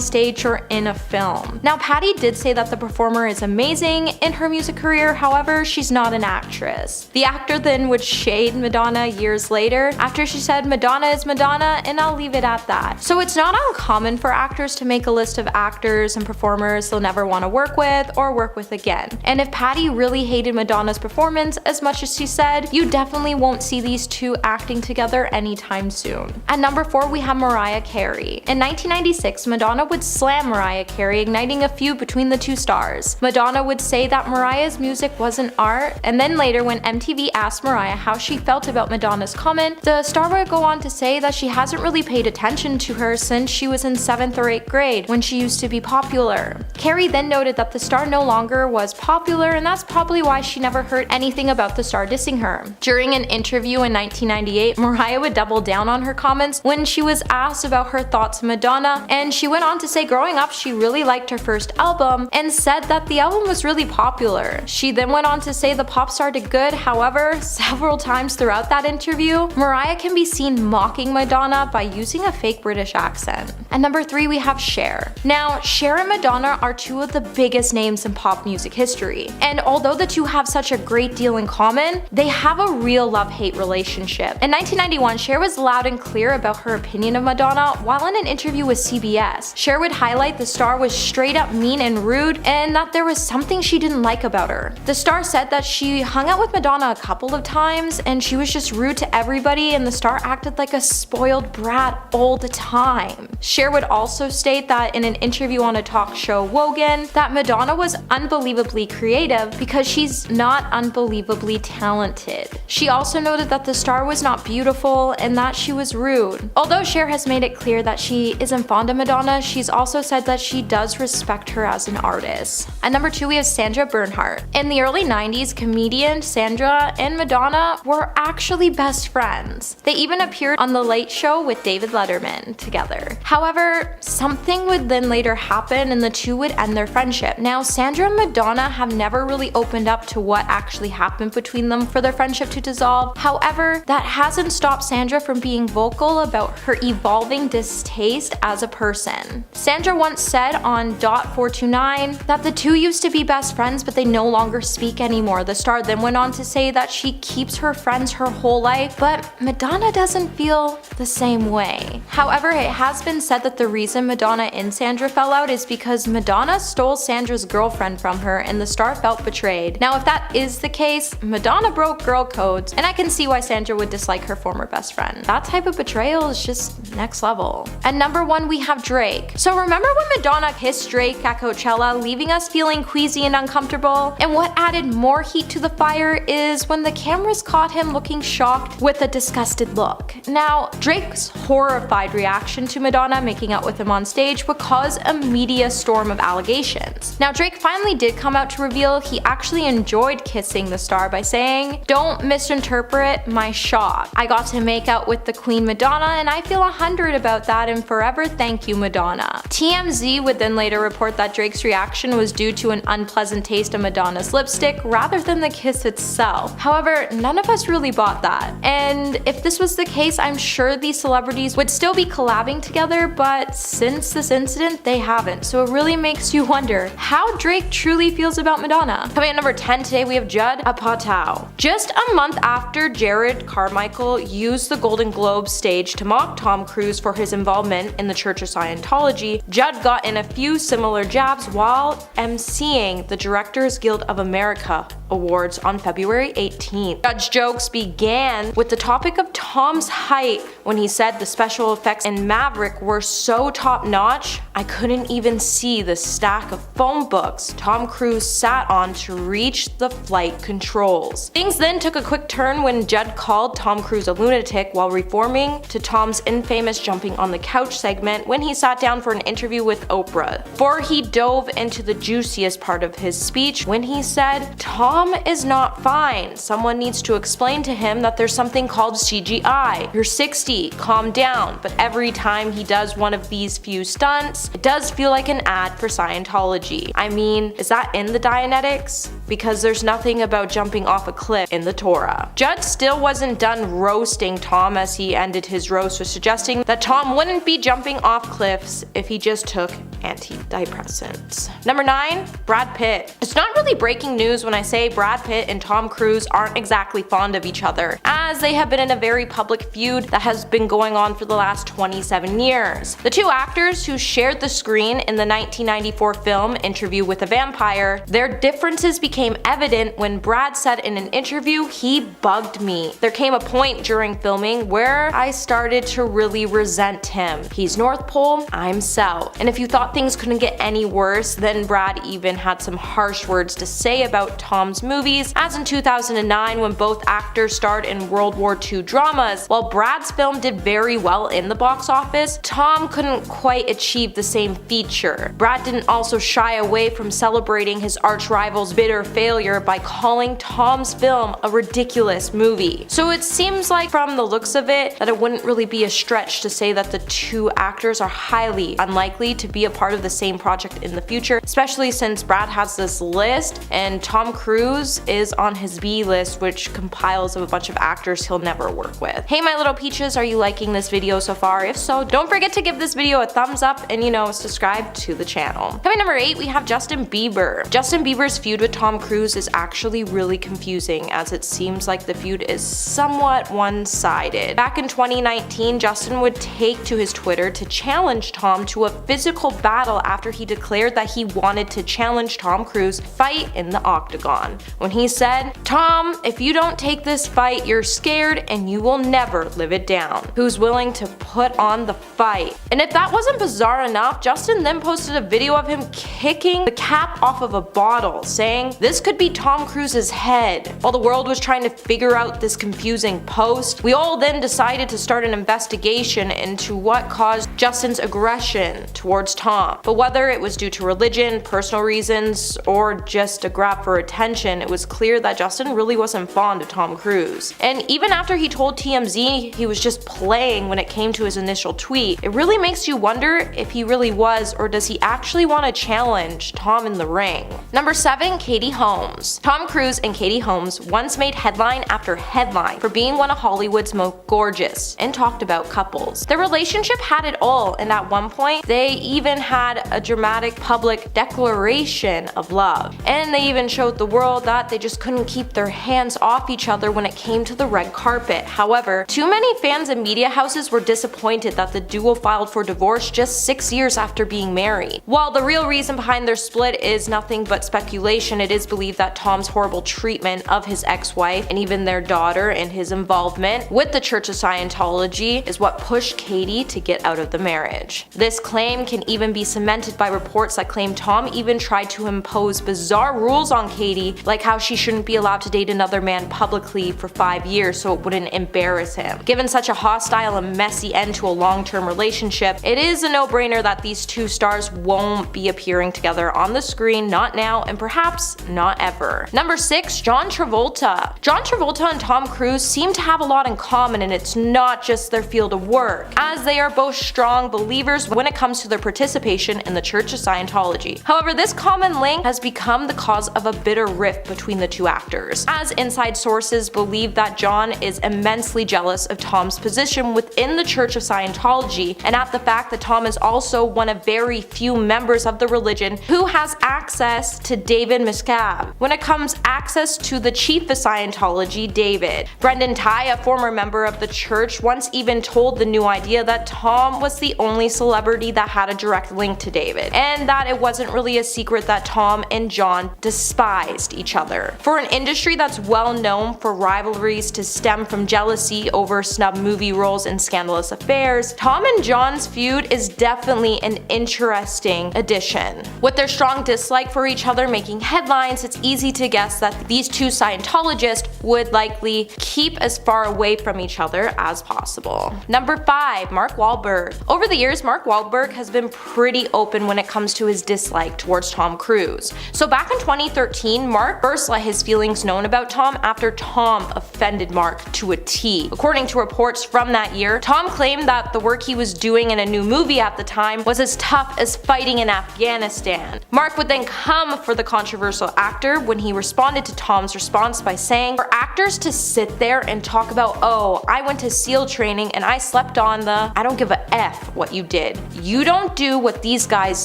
stage or in a film. Now, Patti did say that the performer is amazing in her music career, however, she's not an actress. The actor then would shade Madonna years later after she said Madonna is Madonna, and I'll leave it at that. So it's not uncommon for actors to make a list of actors and performers they'll never want to work with or work with again. And if Patti really hated Madonna's performance as much as she said, you definitely won't see these two acting together anytime soon. At number 4, we have Mariah Carey. In 1996, Madonna would slam Mariah Carey, igniting a feud between the two stars. Madonna would say that Mariah's music wasn't art, and then later when MTV asked Mariah how she felt about Madonna's comment, the star would go on to say that she hasn't really paid attention to her since she was in 7th or 8th grade when she used to be popular. Carey then noted that the star no longer was popular, and that's probably why she never heard anything about the star dissing her. During an interview in 1998, Mariah would double down on her comments when she was asked about her thoughts on Madonna, and she went on to say growing up she really liked her first album and said that the album was really popular. She then went on to say the pop star did good. However, several times throughout that interview, Mariah can be seen mocking Madonna by using a fake British accent. At number 3, we have Cher. Now, Cher and Madonna are two of the biggest names in pop music history, and although the two have such a great deal in common, they have a real love-hate relationship. In 1991, Cher was loud and clear about her opinion of Madonna while in an interview with CBS. Cher would highlight the star was straight up mean and rude, and that there was something she didn't like about her. her. The star said that she hung out with Madonna a couple of times and she was just rude to everybody, and the star acted like a spoiled brat all the time. Cher would also state that in an interview on a talk show Wogan that Madonna was unbelievably creative because she's not unbelievably talented. She also noted that the star was not beautiful and that she was rude. Although Cher has made it clear that she isn't fond of Madonna, she's also said that she does respect her as an artist. At number 2 we have Sandra Bernhard. In the early 90s, comedian Sandra and Madonna were actually best friends. They even appeared on The Late Show with David Letterman together. However, something would then later happen and the two would end their friendship. Now, Sandra and Madonna have never really opened up to what actually happened between them for their friendship to dissolve. However, that hasn't stopped Sandra from being vocal about her evolving distaste as a person. Sandra once said on .429 that the two used to be best friends but they no longer speak anymore. The star then went on to say that she keeps her friends her whole life, but Madonna doesn't feel the same way. However, it has been said that the reason Madonna and Sandra fell out is because Madonna stole Sandra's girlfriend from her and the star felt betrayed. Now, if that is the case, Madonna broke girl codes, and I can see why Sandra would dislike her former best friend. That type of betrayal is just next level. At number 1 we have Drake. So remember when Madonna kissed Drake at Coachella, leaving us feeling queasy and uncomfortable? And what added more heat to the fire is when the cameras caught him looking shocked with a disgusted look. Now, Drake's horrified reaction to Madonna making out with him on stage would cause a media storm of allegations. Now, Drake finally did come out to reveal he actually enjoyed kissing the star by saying, "Don't misinterpret my shot. I got to make out with the Queen Madonna and I feel 100 about that and forever thank you, Madonna." TMZ would then later report that Drake's reaction was due to an unpleasant taste of Madonna's lipstick rather than the kiss itself. However, none of us really bought that. And if this was the case, I'm sure these celebrities would still be collabing together, but since this incident, they haven't. So it really makes you wonder how Drake truly feels about Madonna. Coming at number 10 today, we have Judd Apatow. Just a month after Jared Carmichael used the Golden Globe stage to mock Tom Cruise for his involvement in the Church of Scientology, Judd got in a few similar jabs while emceeing the Directors Guild of America Awards on February 18th. Judd's jokes began with the topic of Tom's height when he said the special effects in Maverick were so top-notch, I couldn't even see the stack of phone books Tom Cruise sat on to reach the flight controls. Things then took a quick turn when Judd called Tom Cruise a lunatic while reforming to Tom's infamous jumping on the couch segment when he sat down for an interview with Oprah. Before he dove into the juiciest part of his speech when he said, "Tom is not fine. Someone needs to explain to him that there's something called CGI. You're 60, calm down." But every time he does one of these few stunts, it does feel like an ad for Scientology. I mean, is that in the Dianetics? Because there's nothing about jumping off a cliff in the Torah. Judd still wasn't done roasting Tom as he ended his roast with suggesting that Tom wouldn't be jumping off cliffs if he just took antidepressants. Number 9, Brad Pitt. It's not really breaking news when I say Brad Pitt and Tom Cruise aren't exactly fond of each other, as they have been in a very public feud that has been going on for the last 27 years. The two actors who shared the screen in the 1994 film Interview with a Vampire, their differences became evident when Brad said in an interview, "He bugged me. There came a point during filming where I started to really resent him. He's North Pole, I'm South." And if you thought things couldn't get any worse, then Brad even had some harsh words to say about Tom's movies, as in 2009 when both actors starred in World War II dramas. While Brad's film did very well in the box office, Tom couldn't quite achieve the same feature. Brad didn't also shy away from celebrating his arch rival's bitter failure by calling Tom's film a ridiculous movie. So it seems like from the looks of it that it wouldn't really be a stretch to say that the two actors are highly unlikely to be a part of the same project in the future, especially since Brad has this list and Tom Cruise is on his B list, which compiles of a bunch of actors he'll never work with. Hey my little peaches, are you liking this video so far? If so, don't forget to give this video a thumbs up and subscribe to the channel. Coming number 8, we have Justin Bieber. Justin Bieber's feud with Tom Cruise is actually really confusing, as it seems like the feud is somewhat one-sided. Back in 2019, Justin would take to his Twitter to challenge Tom to a physical battle after he declared that he wanted to challenge Tom Cruise to fight in the octagon. on when he said, "Tom, if you don't take this fight, you're scared and you will never live it down. Who's willing to put on the fight?" And if that wasn't bizarre enough, Justin then posted a video of him kicking the cap off of a bottle, saying this could be Tom Cruise's head. While the world was trying to figure out this confusing post, we all then decided to start an investigation into what caused Justin's aggression towards Tom. But whether it was due to religion, personal reasons, or just a grab for attention, it was clear that Justin really wasn't fond of Tom Cruise. And even after he told TMZ he was just playing when it came to his initial tweet, it really makes you wonder if he really was, or does he actually want to challenge Tom in the ring. Number 7, Katie Holmes. Tom Cruise and Katie Holmes once made headline after headline for being one of Hollywood's most gorgeous and talked about couples. Their relationship had it all, and at one point, they even had a dramatic public declaration of love. And they even showed the world that they just couldn't keep their hands off each other when it came to the red carpet. However, too many fans and media houses were disappointed that the duo filed for divorce just 6 years after being married. While the real reason behind their split is nothing but speculation, it is believed that Tom's horrible treatment of his ex-wife and even their daughter and his involvement with the Church of Scientology is what pushed Katie to get out of the marriage. This claim can even be cemented by reports that claim Tom even tried to impose bizarre rules on Katie, like how she shouldn't be allowed to date another man publicly for 5 years so it wouldn't embarrass him. Given such a hostile and messy end to a long-term relationship, it is a no-brainer that these two stars won't be appearing together on the screen, not now and perhaps not ever. Number 6, John Travolta. John Travolta and Tom Cruise seem to have a lot in common, and it's not just their field of work, as they are both strong believers when it comes to their participation in the Church of Scientology. However, this common link has become the cause of a bitter rift between the two actors, as inside sources believe that John is immensely jealous of Tom's position within the Church of Scientology, and at the fact that Tom is also one of very few members of the religion who has access to David Miscavige. When it comes access to the chief of Scientology, David. Brendan Ty, a former member of the church, once even told the New Idea that Tom was the only celebrity that had a direct link to David, and that it wasn't really a secret that Tom and John despised each other. For an industry that's well known for rivalries to stem from jealousy over snub movie roles and scandalous affairs, Tom and John's feud is definitely an interesting addition. With their strong dislike for each other making headlines, it's easy to guess that these two Scientologists would likely keep as far away from each other as possible. Number 5, Mark Wahlberg. Over the years, Mark Wahlberg has been pretty open when it comes to his dislike towards Tom Cruise. So back in 2013, Mark first let his feelings known about Tom after Tom offended Mark to a T. According to reports from that year, Tom claimed that the work he was doing in a new movie at the time was as tough as fighting in Afghanistan. Mark would then come for the controversial actor when he responded to Tom's response by saying, "For actors to sit there and talk about, oh, I went to SEAL training and I slept on the, I don't give a F what you did. You don't do what these guys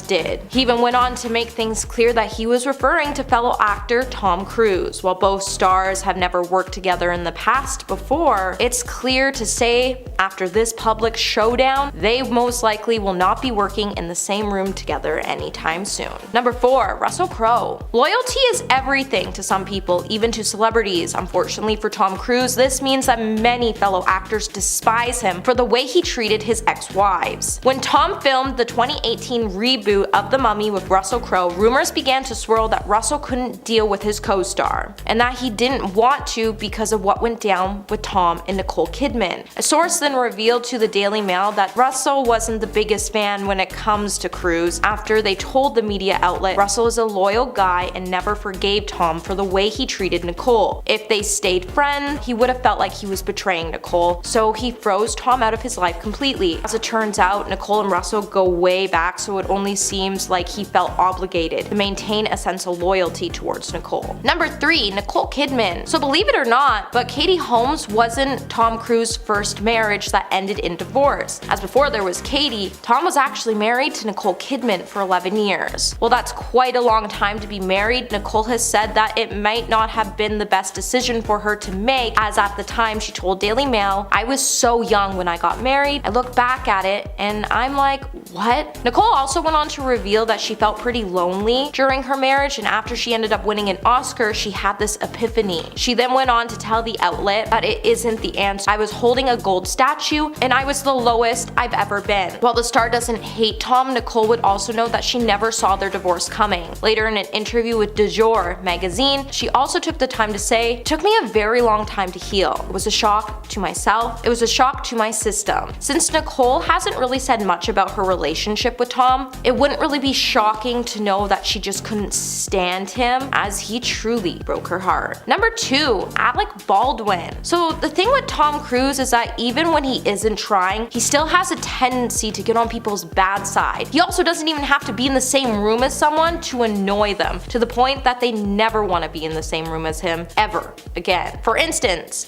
did." He even went on to make things clear that he was referring to fellow actor Tom Cruise. While both stars have never worked together in the past before, it's clear to say after this public showdown, they most likely will not be working in the same room together anytime soon. Number 4, Russell Crowe. Loyalty is everything to some people, even to celebrities. Unfortunately for Tom Cruise, this means that many fellow actors despise him for the way he treated his ex-wives. When Tom filmed the 2018 reboot of The Mummy with Russell Crowe, rumors began to swirl that Russell couldn't deal with his co-star, and that he didn't want to because of what went down with Tom and Nicole Kidman. A source then revealed to the Daily Mail that Russell wasn't the biggest fan when it comes to Cruise after they told the media outlet Russell is a loyal guy and never forgave Tom for the way he treated Nicole. If they stayed friends, he would have felt like he was betraying Nicole, so he froze Tom out of his life completely. As it turns out, Nicole and Russell go way back, so it only seems like he felt obligated to maintain a sense of loyalty towards Nicole. Number 3, Nicole Kidman. So believe it or not, but Katie Holmes wasn't Tom Cruise's first marriage that ended in divorce. As before there was Katie, Tom was actually married to Nicole Kidman for 11 years. Well, that's quite a long time to be married. Nicole has said that it might not have been the best decision for her to make, as at the time she told Daily Mail, "I was so young when I got married. I look back at it and I'm like, what?" Nicole also went on to reveal that she felt pretty lonely during her marriage, and after she ended up winning an Oscar, she had this epiphany. She then went on to tell the outlet that it isn't the answer. I was holding a gold statue and I was the lowest I've ever been. While the star doesn't hate Tom, Nicole would also note that she never saw their divorce coming. Later in an interview with Du Jour magazine, she also took the time to say, "It took me a very long time to heal. It was a shock to myself. It was a shock to my system." Since Nicole hasn't really said much about her relationship with Tom, it wouldn't really be shocking to know that she just couldn't stand him, as he truly broke her heart. Number 2, Alec Baldwin. So the thing with Tom Cruise is that even when he isn't trying, he still has a tendency to get on people's bad side. He also doesn't even have to be in the same room as someone to annoy them, to the point that they never want to be in the same room as him ever again. For instance,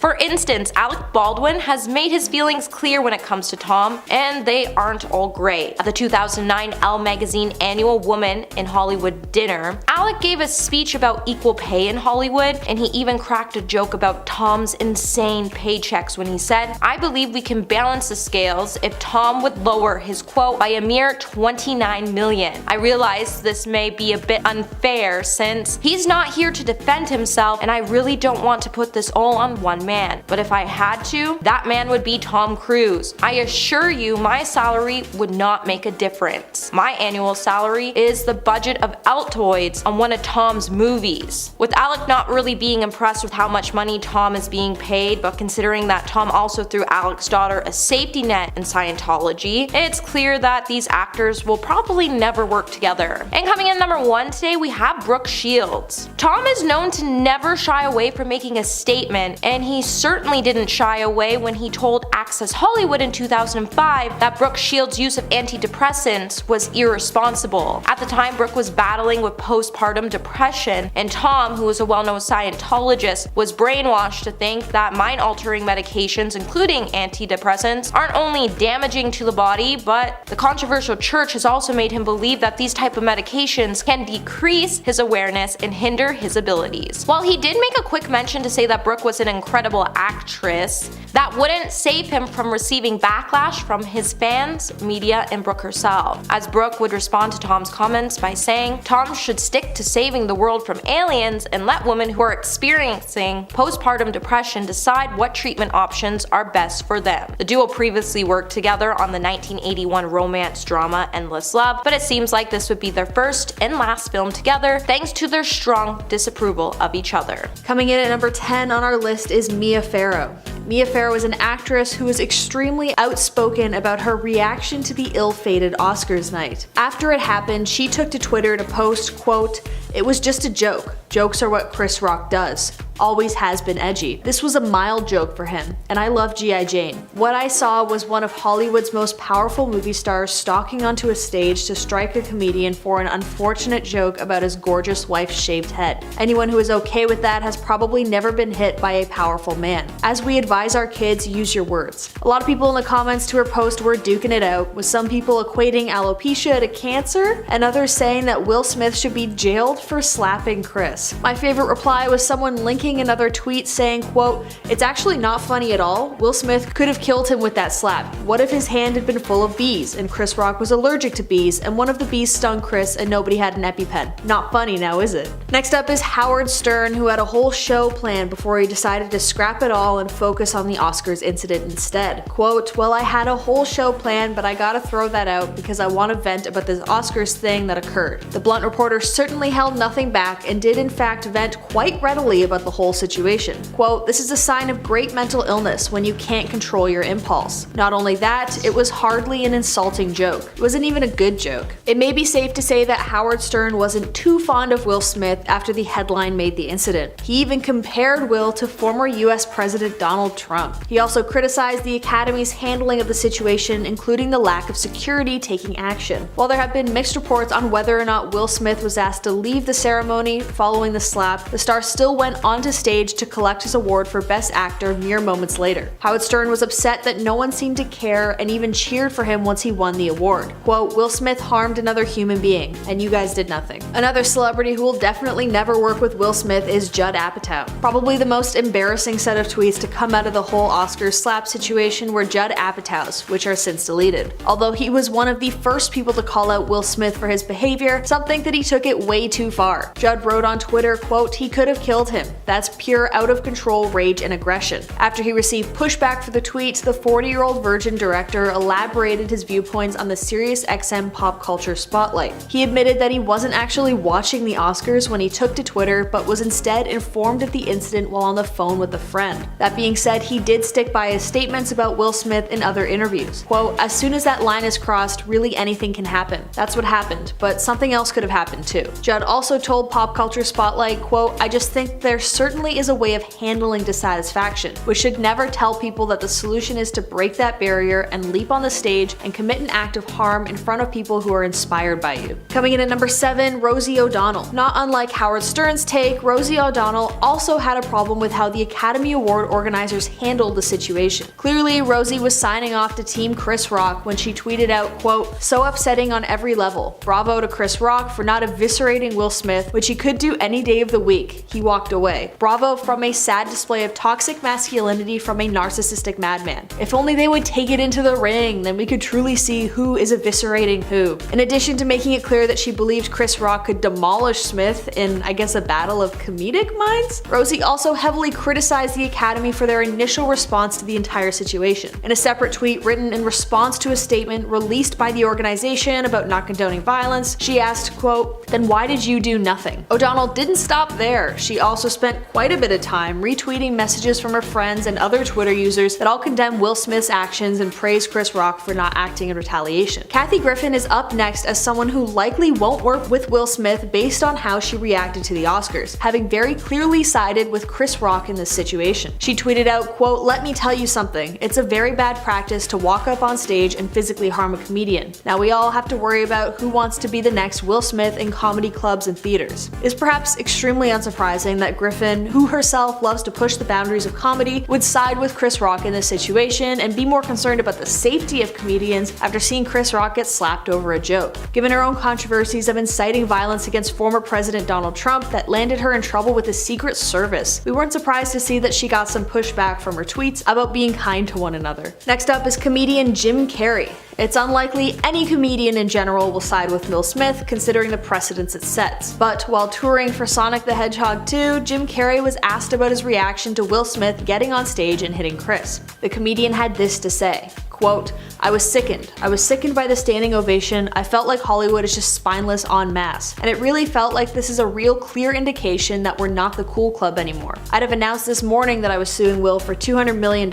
Alec Baldwin has made his feelings clear when it comes to Tom, and they aren't all great. At the 2009 Elle magazine annual Woman in Hollywood dinner, Alec gave a speech about equal pay in Hollywood, and he even cracked a joke about Tom's insane paychecks when he said, "I believe we can balance the scales if Tom would lower his quote by a mere $29 million. I realize this may be a bit unfair since he's not here to defend himself, and I really don't want to put this all on one man. But if I had to, that man would be Tom Cruise. I assure you my salary would not make a difference. My annual salary is the budget of Altoids on one of Tom's movies." With Alec not really being impressed with how much money Tom is being paid, but considering that Tom also threw Alec's daughter a safety net in Scientology, it's clear that these actors will probably never work together. And coming in number 1 today, we have Brooke Shields. Tom is known to never shy away from making a statement, and he certainly didn't shy away when he told Access Hollywood in 2005 that Brooke Shields' use of antidepressants was irresponsible. At the time, Brooke was battling with postpartum depression, and Tom, who was a well-known Scientologist, was brainwashed to think that mind-altering medications, including antidepressants, aren't only damaging to the body, but the controversial church has also made him believe that these type of medications can decrease his awareness and hinder his abilities. While he did make a quick mention to say that Brooke was an incredible actress, that wouldn't save him from receiving backlash from his fans, media, and Brooke herself, as Brooke would respond to Tom's comments by saying, "Tom should stick to saving the world from aliens and let women who are experiencing postpartum depression decide what treatment options are best for them." The duo previously worked together on the 1981 romance drama Endless Love, but it seems like this would be their first and last film together thanks to their strong disapproval of each other. Coming in at number 10 on our list is Mia Farrow. Mia Farrow is an actress who was extremely outspoken about her reaction to the ill-fated Oscars night. After it happened, she took to Twitter to post, quote, "It was just a joke. Jokes are what Chris Rock does. Always has been edgy. This was a mild joke for him, and I love G.I. Jane. What I saw was one of Hollywood's most powerful movie stars stalking onto a stage to strike a comedian for an unfortunate joke about his gorgeous wife's shaved head. Anyone who is okay with that has probably never been hit by a powerful man. As we advise our kids, use your words." A lot of people in the comments to her post were duking it out, with some people equating alopecia to cancer, and others saying that Will Smith should be jailed for slapping Chris. My favorite reply was someone linking another tweet saying, quote, "It's actually not funny at all. Will Smith could have killed him with that slap. What if his hand had been full of bees and Chris Rock was allergic to bees and one of the bees stung Chris and nobody had an EpiPen? Not funny now, is it?" Next up is Howard Stern, who had a whole show planned before he decided to scrap it all and focus on the Oscars incident instead. Quote, "Well, I had a whole show planned, but I gotta throw that out because I want to vent about this Oscars thing that occurred." The blunt reporter certainly held nothing back and did in fact vent quite readily about the whole situation. Quote, "This is a sign of great mental illness when you can't control your impulse. Not only that, it was hardly an insulting joke. It wasn't even a good joke." It may be safe to say that Howard Stern wasn't too fond of Will Smith after the headline made the incident. He even compared Will to former US President Donald Trump. He also criticized the Academy's handling of the situation, including the lack of security taking action. While there have been mixed reports on whether or not Will Smith was asked to leave the ceremony following the slap, the star still went on onto stage to collect his award for Best Actor mere moments later. Howard Stern was upset that no one seemed to care and even cheered for him once he won the award. Quote, "Will Smith harmed another human being, and you guys did nothing." Another celebrity who will definitely never work with Will Smith is Judd Apatow. Probably the most embarrassing set of tweets to come out of the whole Oscars slap situation were Judd Apatow's, which are since deleted. Although he was one of the first people to call out Will Smith for his behavior, some think that he took it way too far. Judd wrote on Twitter, quote, "He could have killed him. That's pure out of control rage and aggression." After he received pushback for the tweet, the 40-year-old Virgin director elaborated his viewpoints on the SiriusXM pop culture spotlight. He admitted that he wasn't actually watching the Oscars when he took to Twitter, but was instead informed of the incident while on the phone with a friend. That being said, he did stick by his statements about Will Smith in other interviews. Quote, "As soon as that line is crossed, really anything can happen. That's what happened, but something else could have happened too." Judd also told Pop Culture Spotlight, quote, "I just think there certainly is a way of handling dissatisfaction. We should never tell people that the solution is to break that barrier and leap on the stage and commit an act of harm in front of people who are inspired by you." Coming in at number 7, Rosie O'Donnell. Not unlike Howard Stern's take, Rosie O'Donnell also had a problem with how the Academy Award organizers handled the situation. Clearly, Rosie was signing off to Team Chris Rock when she tweeted out, quote, "So upsetting on every level. Bravo to Chris Rock for not eviscerating Will Smith, which he could do any day of the week. He walked away. Bravo from a sad display of toxic masculinity from a narcissistic madman. If only they would take it into the ring, then we could truly see who is eviscerating who." In addition to making it clear that she believed Chris Rock could demolish Smith in, I guess, a battle of comedic minds, Rosie also heavily criticized the Academy for their initial response to the entire situation. In a separate tweet written in response to a statement released by the organization about not condoning violence, she asked, quote, "Then why did you do nothing?" O'Donnell didn't stop there. She also spent quite a bit of time retweeting messages from her friends and other Twitter users that all condemn Will Smith's actions and praise Chris Rock for not acting in retaliation. Kathy Griffin is up next as someone who likely won't work with Will Smith based on how she reacted to the Oscars, having very clearly sided with Chris Rock in this situation. She tweeted out, quote, "Let me tell you something. It's a very bad practice to walk up on stage and physically harm a comedian. Now we all have to worry about who wants to be the next Will Smith in comedy clubs and theaters." It's perhaps extremely unsurprising that Griffin, who herself loves to push the boundaries of comedy, would side with Chris Rock in this situation and be more concerned about the safety of comedians after seeing Chris Rock get slapped over a joke. Given her own controversies of inciting violence against former President Donald Trump that landed her in trouble with the Secret Service, we weren't surprised to see that she got some pushback from her tweets about being kind to one another. Next up is comedian Jim Carrey. It's unlikely any comedian in general will side with Will Smith, considering the precedents it sets. But while touring for Sonic the Hedgehog 2, Jim Carrey was asked about his reaction to Will Smith getting on stage and hitting Chris. The comedian had this to say, quote, "I was sickened. I was sickened by the standing ovation. I felt like Hollywood is just spineless en masse. And it really felt like this is a real clear indication that we're not the cool club anymore. I'd have announced this morning that I was suing Will for $200 million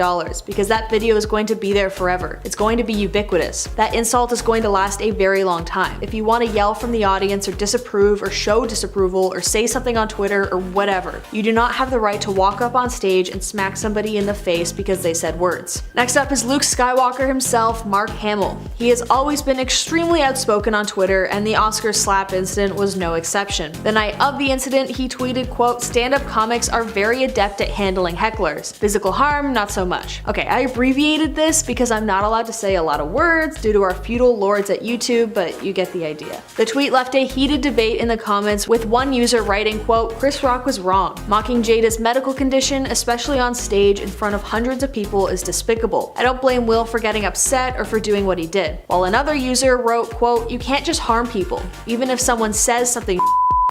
because that video is going to be there forever. It's going to be ubiquitous. That insult is going to last a very long time. If you want to yell from the audience or disapprove or show disapproval or say something on Twitter or whatever, you do not have the right to walk up on stage and smack somebody in the face because they said words." Next up is Luke Skywalker himself, Mark Hamill. He has always been extremely outspoken on Twitter, and the Oscar slap incident was no exception. The night of the incident, he tweeted, quote, "Stand-up comics are very adept at handling hecklers. Physical harm, not so much." Okay, I abbreviated this because I'm not allowed to say a lot of words due to our feudal lords at YouTube, but you get the idea. The tweet left a heated debate in the comments, with one user writing, quote, "Chris Rock was wrong. Mocking Jada's medical condition, especially on stage in front of hundreds of people, is despicable. I don't blame Will for getting upset or for doing what he did." While another user wrote, quote, "You can't just harm people. Even if someone says something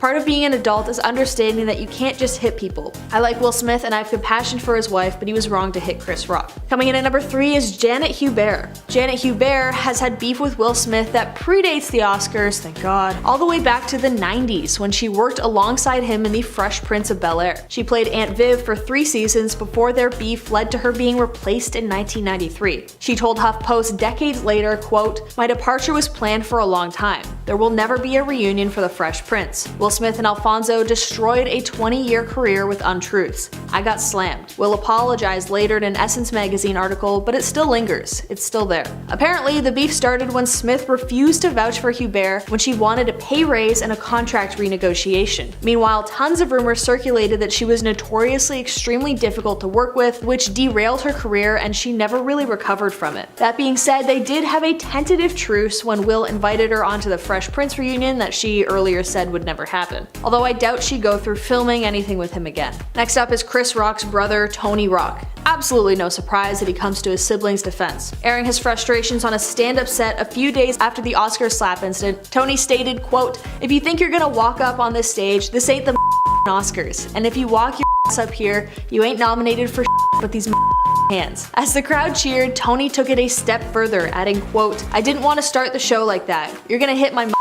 Part of being an adult is understanding that you can't just hit people. I like Will Smith and I have compassion for his wife, but he was wrong to hit Chris Rock." Coming in at number 3 is Janet Hubert. Janet Hubert has had beef with Will Smith that predates the Oscars, thank God, all the way back to the 90s when she worked alongside him in The Fresh Prince of Bel-Air. She played Aunt Viv for 3 seasons before their beef led to her being replaced in 1993. She told HuffPost decades later, quote, "My departure was planned for a long time. There will never be a reunion for The Fresh Prince. Will Will Smith and Alfonso destroyed a 20-year career with untruths. I got slammed. Will apologized later in an Essence magazine article, but it still lingers. It's still there. Apparently, the beef started when Smith refused to vouch for Hubert when she wanted a pay raise and a contract renegotiation. Meanwhile, tons of rumors circulated that she was notoriously extremely difficult to work with, which derailed her career and she never really recovered from it. That being said, they did have a tentative truce when Will invited her onto the Fresh Prince reunion that she earlier said would never happen. Although I doubt she'd go through filming anything with him again. Next up is Chris Rock's brother, Tony Rock. Absolutely no surprise that he comes to his siblings' defense. Airing his frustrations on a stand-up set a few days after the Oscar slap incident, Tony stated, quote, "If you think you're gonna walk up on this stage, this ain't the Oscars. And if you walk your ass up here, you ain't nominated for with these hands." As the crowd cheered, Tony took it a step further, adding, quote, "I didn't want to start the show like that. You're gonna hit my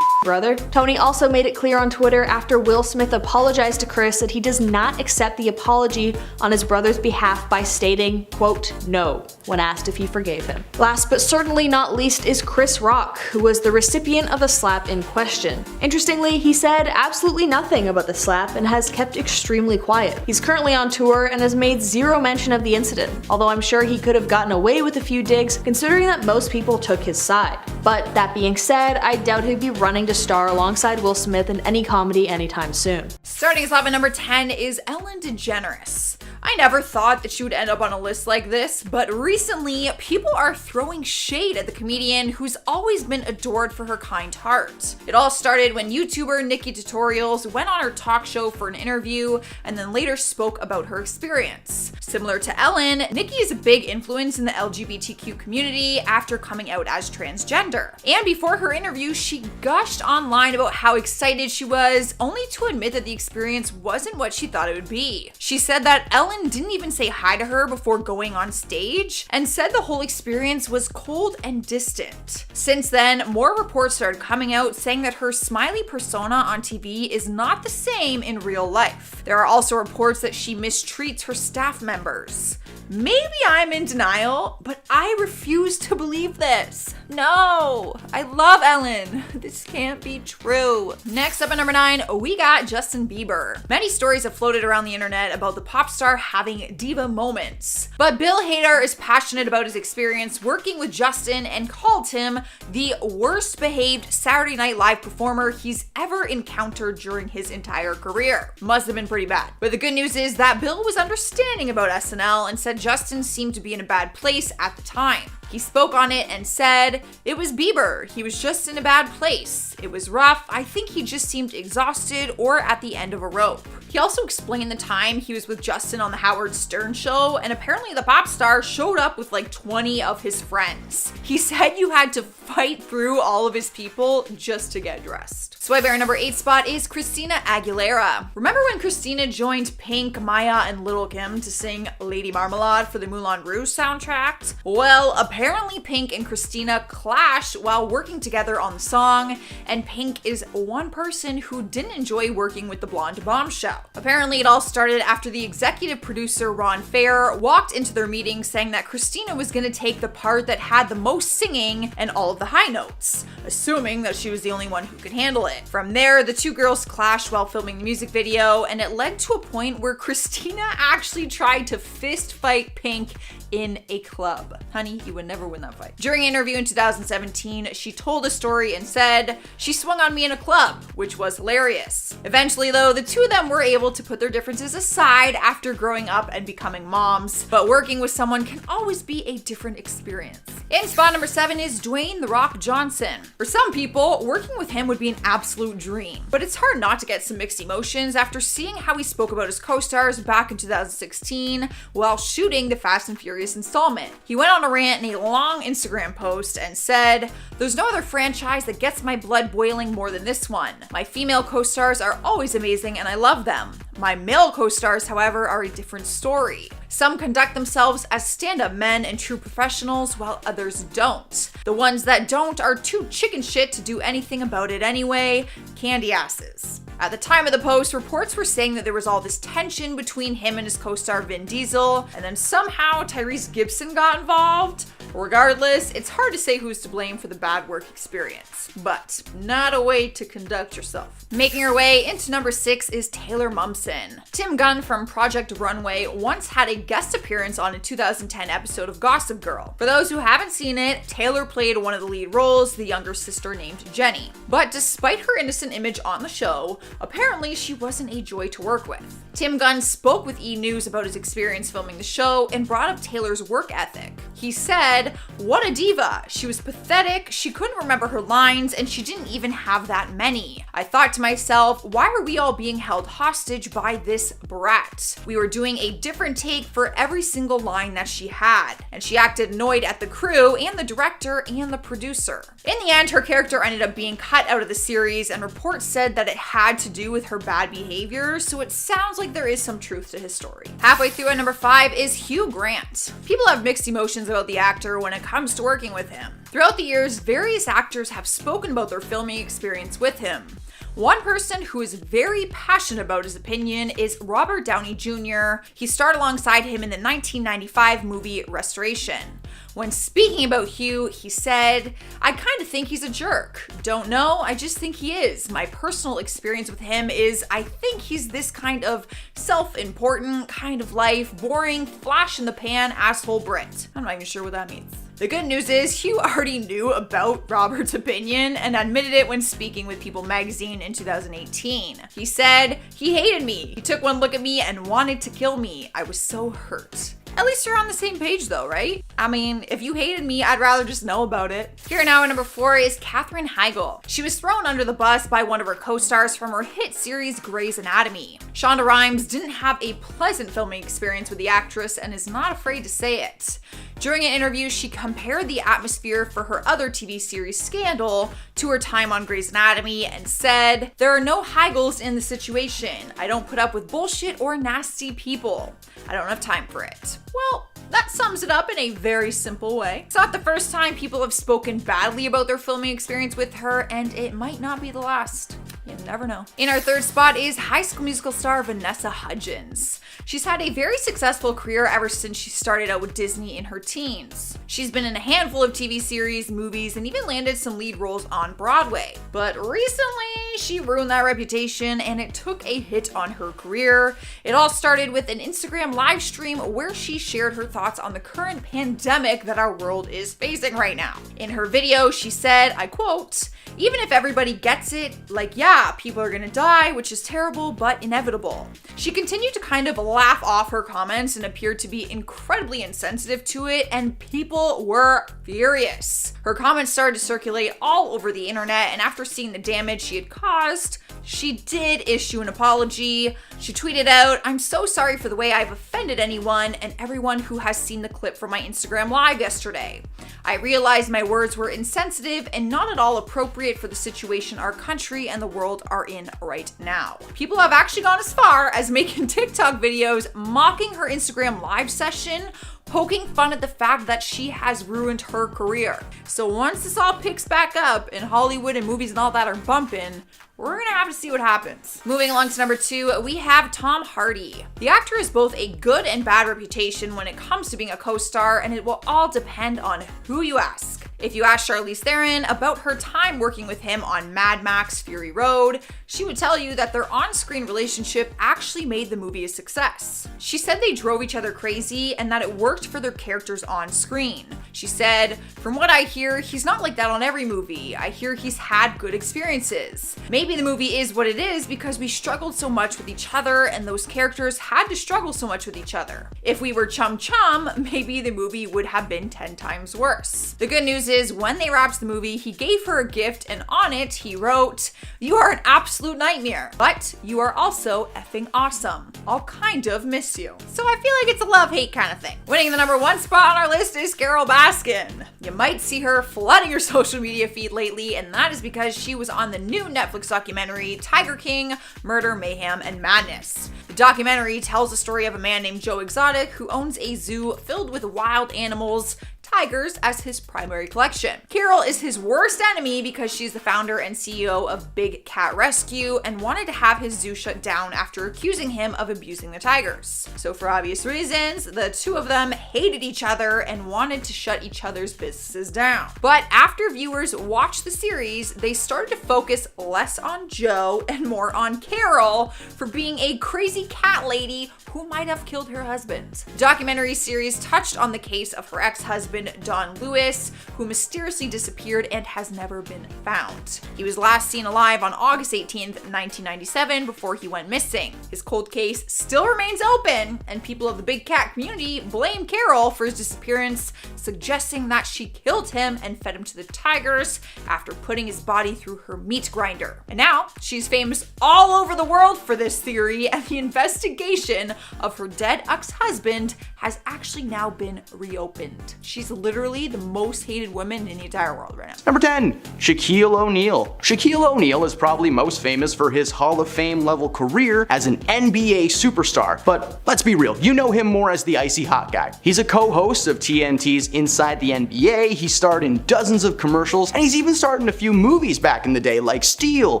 brother." Tony also made it clear on Twitter after Will Smith apologized to Chris that he does not accept the apology on his brother's behalf by stating, quote, "No," when asked if he forgave him. Last but certainly not least is Chris Rock, who was the recipient of the slap in question. Interestingly, he said absolutely nothing about the slap and has kept extremely quiet. He's currently on tour and has made zero mention of the incident, although I'm sure he could have gotten away with a few digs considering that most people took his side. But that being said, I doubt he'd be running to star alongside Will Smith in any comedy anytime soon. Starting us off at number 10 is Ellen DeGeneres. I never thought that she would end up on a list like this, but recently people are throwing shade at the comedian who's always been adored for her kind heart. It all started when YouTuber Nikki Tutorials went on her talk show for an interview and then later spoke about her experience. Similar to Ellen, Nikki is a big influence in the LGBTQ community after coming out as transgender. And before her interview, she gushed online about how excited she was, only to admit that the experience wasn't what she thought it would be. She said that Ellen didn't even say hi to her before going on stage and said the whole experience was cold and distant. Since then, more reports started coming out saying that her smiley persona on TV is not the same in real life. There are also reports that she mistreats her staff members. Maybe I'm in denial, but I refuse to believe this. No, I love Ellen. This can't be true. Next up at number 9, we got Justin Bieber. Many stories have floated around the internet about the pop star having diva moments, but Bill Hader is passionate about his experience working with Justin and called him the worst behaved Saturday Night Live performer he's ever encountered during his entire career. Must have been pretty bad. But the good news is that Bill was understanding about SNL and said Justin seemed to be in a bad place at the time. He spoke on it and said, "It was Bieber. He was just in a bad place. It was rough. I think he just seemed exhausted or at the end of a rope." He also explained the time he was with Justin on the Howard Stern show, and apparently the pop star showed up with like 20 of his friends. He said you had to fight through all of his people just to get dressed. Swipe our number 8 spot is Christina Aguilera. Remember when Christina joined Pink, Maya, and Lil' Kim to sing Lady Marmalade for the Moulin Rouge soundtrack? Well, apparently Pink and Christina clashed while working together on the song, and Pink is one person who didn't enjoy working with the Blonde Bombshell. Apparently it all started after the executive producer Ron Fair walked into their meeting saying that Christina was going to take the part that had the most singing and all of the high notes, assuming that she was the only one who could handle it. From there, the two girls clashed while filming the music video, and it led to a point where Christina actually tried to fist fight Pink in a club. Honey, you would never win that fight. During an interview in 2017, she told a story and said, "She swung on me in a club," which was hilarious. Eventually though, the two of them were able to put their differences aside after growing up and becoming moms, but working with someone can always be a different experience. In spot number 7 is Dwayne "The Rock" Johnson. For some people, working with him would be an absolute dream, but it's hard not to get some mixed emotions after seeing how he spoke about his co-stars back in 2016 while shooting the Fast and Furious installment. He went on a rant in a long Instagram post and said, "There's no other franchise that gets my blood boiling more than this one. My female co-stars are always amazing and I love them. My male co-stars, however, are a different story. Some conduct themselves as stand-up men and true professionals, while others don't. The ones that don't are too chicken shit to do anything about it anyway, candy asses." At the time of the post, reports were saying that there was all this tension between him and his co-star Vin Diesel, and then somehow Tyrese Gibson got involved. Regardless, it's hard to say who's to blame for the bad work experience, but not a way to conduct yourself. Making her way into number 6 is Taylor Momsen. Tim Gunn from Project Runway once had a guest appearance on a 2010 episode of Gossip Girl. For those who haven't seen it, Taylor played one of the lead roles, the younger sister named Jenny. But despite her innocent image on the show, apparently she wasn't a joy to work with. Tim Gunn spoke with E! News about his experience filming the show and brought up Taylor's work ethic. He said, "What a diva. She was pathetic, she couldn't remember her lines, and she didn't even have that many. I thought to myself, why are we all being held hostage by this brat? We were doing a different take for every single line that she had, and she acted annoyed at the crew and the director and the producer." In the end, her character ended up being cut out of the series, and reports said that it had to do with her bad behavior, so it sounds like there is some truth to his story. Halfway through at number 5 is Hugh Grant. People have mixed emotions about the actor when it comes to working with him. Throughout the years, various actors have spoken about their filming experience with him. One person who is very passionate about his opinion is Robert Downey Jr. He starred alongside him in the 1995 movie Restoration. When speaking about Hugh, he said, "I kind of think he's a jerk. Don't know, I just think he is. My personal experience with him is I think he's this kind of self-important, kind of life, boring, flash in the pan asshole Brit." I'm not even sure what that means. The good news is Hugh already knew about Robert's opinion and admitted it when speaking with People magazine in 2018. He said, "He hated me. He took one look at me and wanted to kill me. I was so hurt." At least you're on the same page though, right? I mean, if you hated me, I'd rather just know about it. Here now at number 4 is Katherine Heigl. She was thrown under the bus by one of her co-stars from her hit series Grey's Anatomy. Shonda Rhimes didn't have a pleasant filming experience with the actress and is not afraid to say it. During an interview, she compared the atmosphere for her other TV series Scandal to her time on Grey's Anatomy and said, "There are no Heigls in the situation. I don't put up with bullshit or nasty people. I don't have time for it." Well, that sums it up in a very simple way. It's not the first time people have spoken badly about their filming experience with her, and it might not be the last. You never know. In our third spot is High School Musical star Vanessa Hudgens. She's had a very successful career ever since she started out with Disney in her teens. She's been in a handful of TV series, movies, and even landed some lead roles on Broadway. But recently, she ruined that reputation and it took a hit on her career. It all started with an Instagram live stream where she shared her thoughts on the current pandemic that our world is facing right now. In her video, she said, I quote, "Even if everybody gets it, like, yeah, people are gonna die, which is terrible, but inevitable." She continued to kind of laugh off her comments and appeared to be incredibly insensitive to it, and people were furious. Her comments started to circulate all over the internet, and after seeing the damage she had caused, she did issue an apology. She tweeted out, "I'm so sorry for the way I've offended anyone and everyone who has seen the clip from my Instagram live yesterday. I realized my words were insensitive and not at all appropriate for the situation our country and the world are in right now." People have actually gone as far as making TikTok videos mocking her Instagram live session, poking fun at the fact that she has ruined her career. So once this all picks back up and Hollywood and movies and all that are bumping, we're gonna have to see what happens. Moving along to number 2, we have Tom Hardy. The actor has both a good and bad reputation when it comes to being a co-star, and it will all depend on who you ask. If you ask Charlize Theron about her time working with him on Mad Max Fury Road, she would tell you that their on-screen relationship actually made the movie a success. She said they drove each other crazy and that it worked for their characters on screen. She said, "From what I hear, he's not like that on every movie. I hear he's had good experiences. Maybe the movie is what it is because we struggled so much with each other and those characters had to struggle so much with each other. If we were chum-chum, maybe the movie would have been 10 times worse." The good news is when they wrapped the movie, he gave her a gift and on it he wrote, "You are an absolute nightmare, but you are also effing awesome. I'll kind of miss you." So I feel like it's a love-hate kind of thing. Winning the number 1 spot on our list is Carole Baskin. You might see her flooding your social media feed lately, and that is because she was on the new Netflix documentary Tiger King: Murder, Mayhem, and Madness. The documentary tells the story of a man named Joe Exotic who owns a zoo filled with wild animals, tigers as his primary collection. Carole is his worst enemy because she's the founder and CEO of Big Cat Rescue and wanted to have his zoo shut down after accusing him of abusing the tigers. So for obvious reasons, the two of them hated each other and wanted to shut each other's businesses down. But after viewers watched the series, they started to focus less on Joe and more on Carole for being a crazy cat lady who might have killed her husband. The documentary series touched on the case of her ex-husband, Don Lewis, who mysteriously disappeared and has never been found. He was last seen alive on August 18th, 1997 before he went missing. His cold case still remains open, and people of the big cat community blame Carole for his disappearance, suggesting that she killed him and fed him to the tigers after putting his body through her meat grinder. And now she's famous all over the world for this theory, and the investigation of her dead ex-husband has actually now been reopened. She's literally the most hated woman in the entire world right now. Number 10, Shaquille O'Neal. Shaquille O'Neal is probably most famous for his Hall of Fame level career as an NBA superstar, but let's be real, you know him more as the icy hot guy. He's a co-host of TNT's Inside the NBA, he starred in dozens of commercials, and he's even starred in a few movies back in the day like Steel,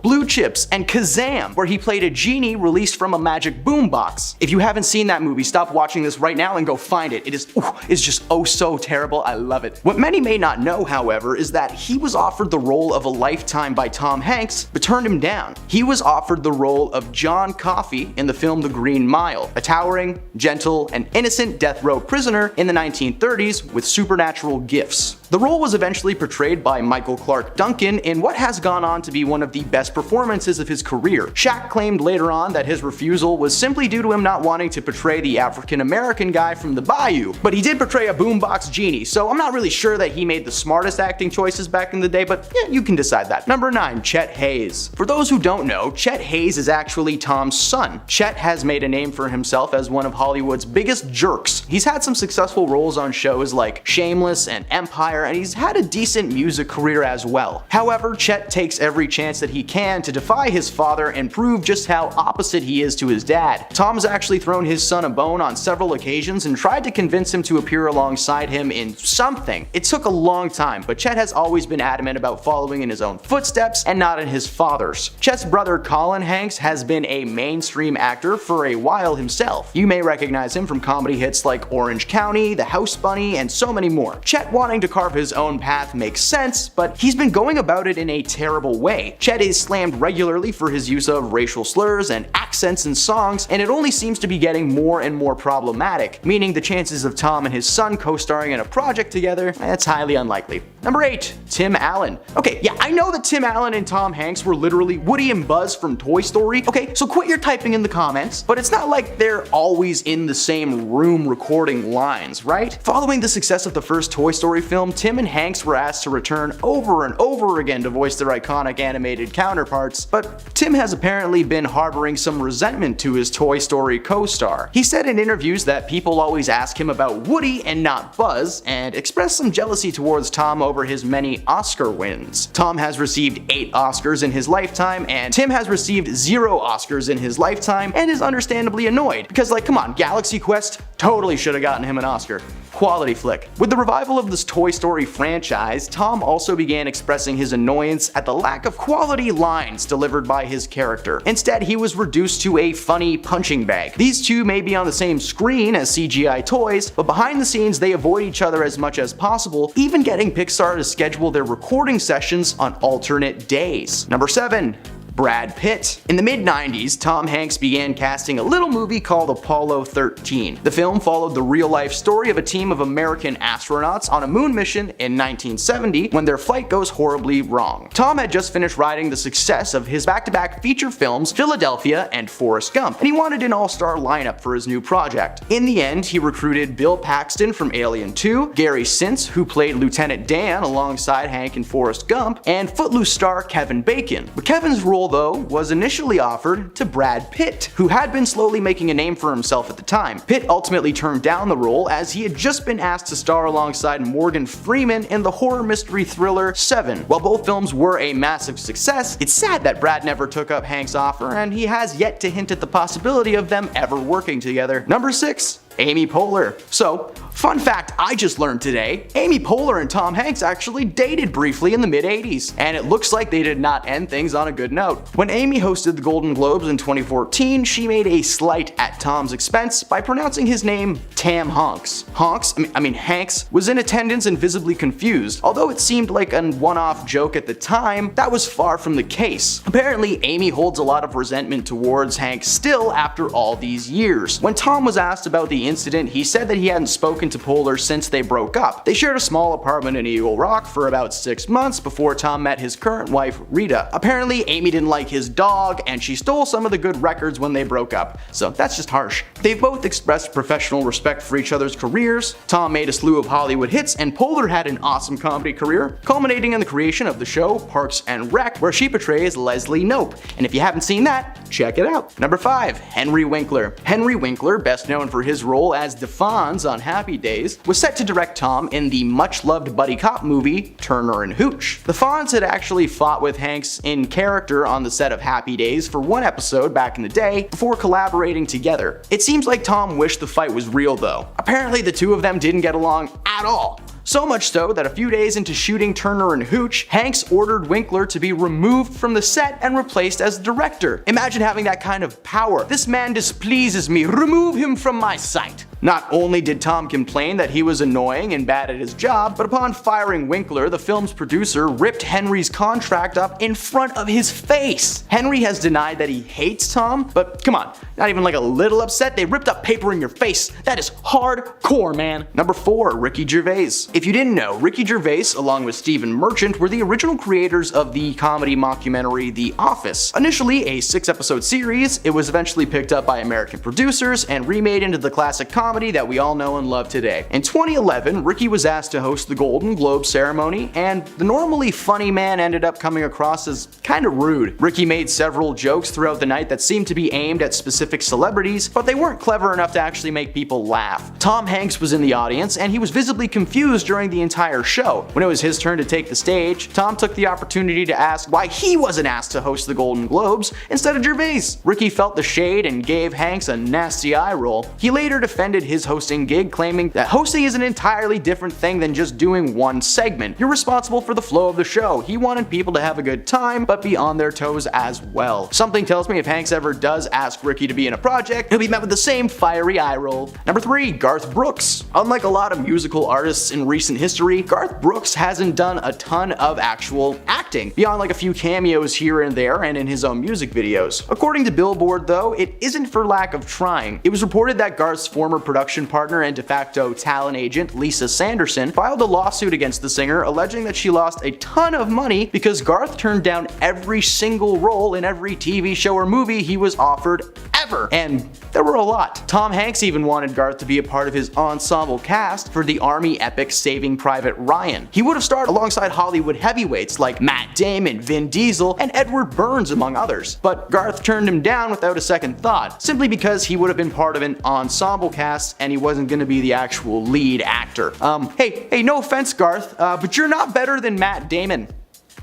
Blue Chips, and Kazam, where he played a genie released from a magic boombox. If you haven't seen that movie, stop watching this right now and go find it. It's just oh so terrible, I love it. What many may not know, however, is that he was offered the role of a lifetime by Tom Hanks, but turned him down. He was offered the role of John Coffey in the film The Green Mile, a towering, gentle, and innocent death row prisoner in the 1930s with supernatural gifts. The role was eventually portrayed by Michael Clark Duncan in what has gone on to be one of the best performances of his career. Shaq claimed later on that his refusal was simply due to him not wanting to portray the African-American guy from the Bayou, but he did portray a boombox genie, so I'm not really sure that he made the smartest acting choices back in the day, but yeah, you can decide that. Number 9, Chet Hayes. For those who don't know, Chet Hayes is actually Tom's son. Chet has made a name for himself as one of Hollywood's biggest jerks. He's had some successful roles on shows like Shameless and Empire, and he's had a decent music career as well. However, Chet takes every chance that he can to defy his father and prove just how opposite he is to his dad. Tom's actually thrown his son a bone on several occasions and tried to convince him to appear alongside him in something. It took a long time, but Chet has always been adamant about following in his own footsteps and not in his father's. Chet's brother Colin Hanks has been a mainstream actor for a while himself. You may recognize him from comedy hits like Orange County, The House Bunny, and so many more. Chet wanting to carve his own path makes sense, but he's been going about it in a terrible way. Chet is slammed regularly for his use of racial slurs and accents in songs, and it only seems to be getting more and more problematic, meaning the chances of Tom and his son co-starring in a project together, that's highly unlikely. Number 8, Tim Allen. Okay, yeah, I know that Tim Allen and Tom Hanks were literally Woody and Buzz from Toy Story. Okay, so quit your typing in the comments, but it's not like they're always in the same room recording lines, right? Following the success of the first Toy Story film, Tim and Hanks were asked to return over and over again to voice their iconic animated counterparts, but Tim has apparently been harboring some resentment to his Toy Story co-star. He said in interviews that people always ask him about Woody and not Buzz, and expressed some jealousy towards Tom over his many Oscar wins. Tom has received 8 Oscars in his lifetime, and Tim has received 0 Oscars in his lifetime, and is understandably annoyed, because like come on, Galaxy Quest totally should have gotten him an Oscar. Quality flick. With the revival of this Toy Story franchise, Tom also began expressing his annoyance at the lack of quality lines delivered by his character. Instead, he was reduced to a funny punching bag. These two may be on the same screen as CGI toys, but behind the scenes they avoid each other as much as possible, even getting Pixar to schedule their recording sessions on alternate days. Number 7. Brad Pitt. In the mid-90s, Tom Hanks began casting a little movie called Apollo 13. The film followed the real-life story of a team of American astronauts on a moon mission in 1970 when their flight goes horribly wrong. Tom had just finished writing the success of his back-to-back feature films Philadelphia and Forrest Gump, and he wanted an all-star lineup for his new project. In the end, he recruited Bill Paxton from Alien 2, Gary Sinise, who played Lieutenant Dan alongside Hank in Forrest Gump, and Footloose star Kevin Bacon. But Kevin's role, though, was initially offered to Brad Pitt, who had been slowly making a name for himself at the time. Pitt ultimately turned down the role as he had just been asked to star alongside Morgan Freeman in the horror mystery thriller Seven. While both films were a massive success, it's sad that Brad never took up Hank's offer, and he has yet to hint at the possibility of them ever working together. Number 6. Amy Poehler. So, fun fact I just learned today, Amy Poehler and Tom Hanks actually dated briefly in the mid-80s, and it looks like they did not end things on a good note. When Amy hosted the Golden Globes in 2014, she made a slight at Tom's expense by pronouncing his name Tam Hanks. Hanks was in attendance and visibly confused. Although it seemed like a one-off joke at the time, that was far from the case. Apparently, Amy holds a lot of resentment towards Hanks still after all these years. When Tom was asked about the incident, he said that he hadn't spoken to Poehler since they broke up. They shared a small apartment in Eagle Rock for about 6 months before Tom met his current wife, Rita. Apparently, Amy didn't like his dog, and she stole some of the good records when they broke up. So that's just harsh. They've both expressed professional respect for each other's careers. Tom made a slew of Hollywood hits, and Poehler had an awesome comedy career, culminating in the creation of the show Parks and Rec, where she portrays Leslie Knope. And if you haven't seen that, check it out. Number 5, Henry Winkler. Henry Winkler, best known for his role as DeFonz on Happy Days, was set to direct Tom in the much-loved buddy cop movie Turner and Hooch. The Fonz had actually fought with Hanks in character on the set of Happy Days for one episode back in the day before collaborating together. It seems like Tom wished the fight was real though. Apparently the two of them didn't get along at all. So much so that a few days into shooting Turner and Hooch, Hanks ordered Winkler to be removed from the set and replaced as director. Imagine having that kind of power. This man displeases me, remove him from my sight. Not only did Tom complain that he was annoying and bad at his job, but upon firing Winkler, the film's producer ripped Henry's contract up in front of his face. Henry has denied that he hates Tom, but come on, not even like a little upset, they ripped up paper in your face. That is hardcore, man. Number 4, Ricky Gervais. If you didn't know, Ricky Gervais, along with Stephen Merchant, were the original creators of the comedy mockumentary The Office. Initially a 6-episode series, it was eventually picked up by American producers and remade into the classic comedy that we all know and love today. In 2011, Ricky was asked to host the Golden Globe ceremony, and the normally funny man ended up coming across as kinda rude. Ricky made several jokes throughout the night that seemed to be aimed at specific celebrities, but they weren't clever enough to actually make people laugh. Tom Hanks was in the audience, and he was visibly confused during the entire show. When it was his turn to take the stage, Tom took the opportunity to ask why he wasn't asked to host the Golden Globes instead of Gervais. Ricky felt the shade and gave Hanks a nasty eye roll. He later defended his hosting gig, claiming that hosting is an entirely different thing than just doing one segment. You're responsible for the flow of the show. He wanted people to have a good time, but be on their toes as well. Something tells me if Hanks ever does ask Ricky to be in a project, he'll be met with the same fiery eye roll. Number 3, Garth Brooks. Unlike a lot of musical artists in recent history, Garth Brooks hasn't done a ton of actual acting, beyond like a few cameos here and there and in his own music videos. According to Billboard though, it isn't for lack of trying. It was reported that Garth's former production partner and de facto talent agent Lisa Sanderson filed a lawsuit against the singer, alleging that she lost a ton of money because Garth turned down every single role in every TV show or movie he was offered ever. And there were a lot. Tom Hanks even wanted Garth to be a part of his ensemble cast for the Army epic Saving Private Ryan. He would have starred alongside Hollywood heavyweights like Matt Damon, Vin Diesel, and Edward Burns, among others. But Garth turned him down without a second thought, simply because he would have been part of an ensemble cast and he wasn't going to be the actual lead actor. Hey, no offense, Garth, but you're not better than Matt Damon.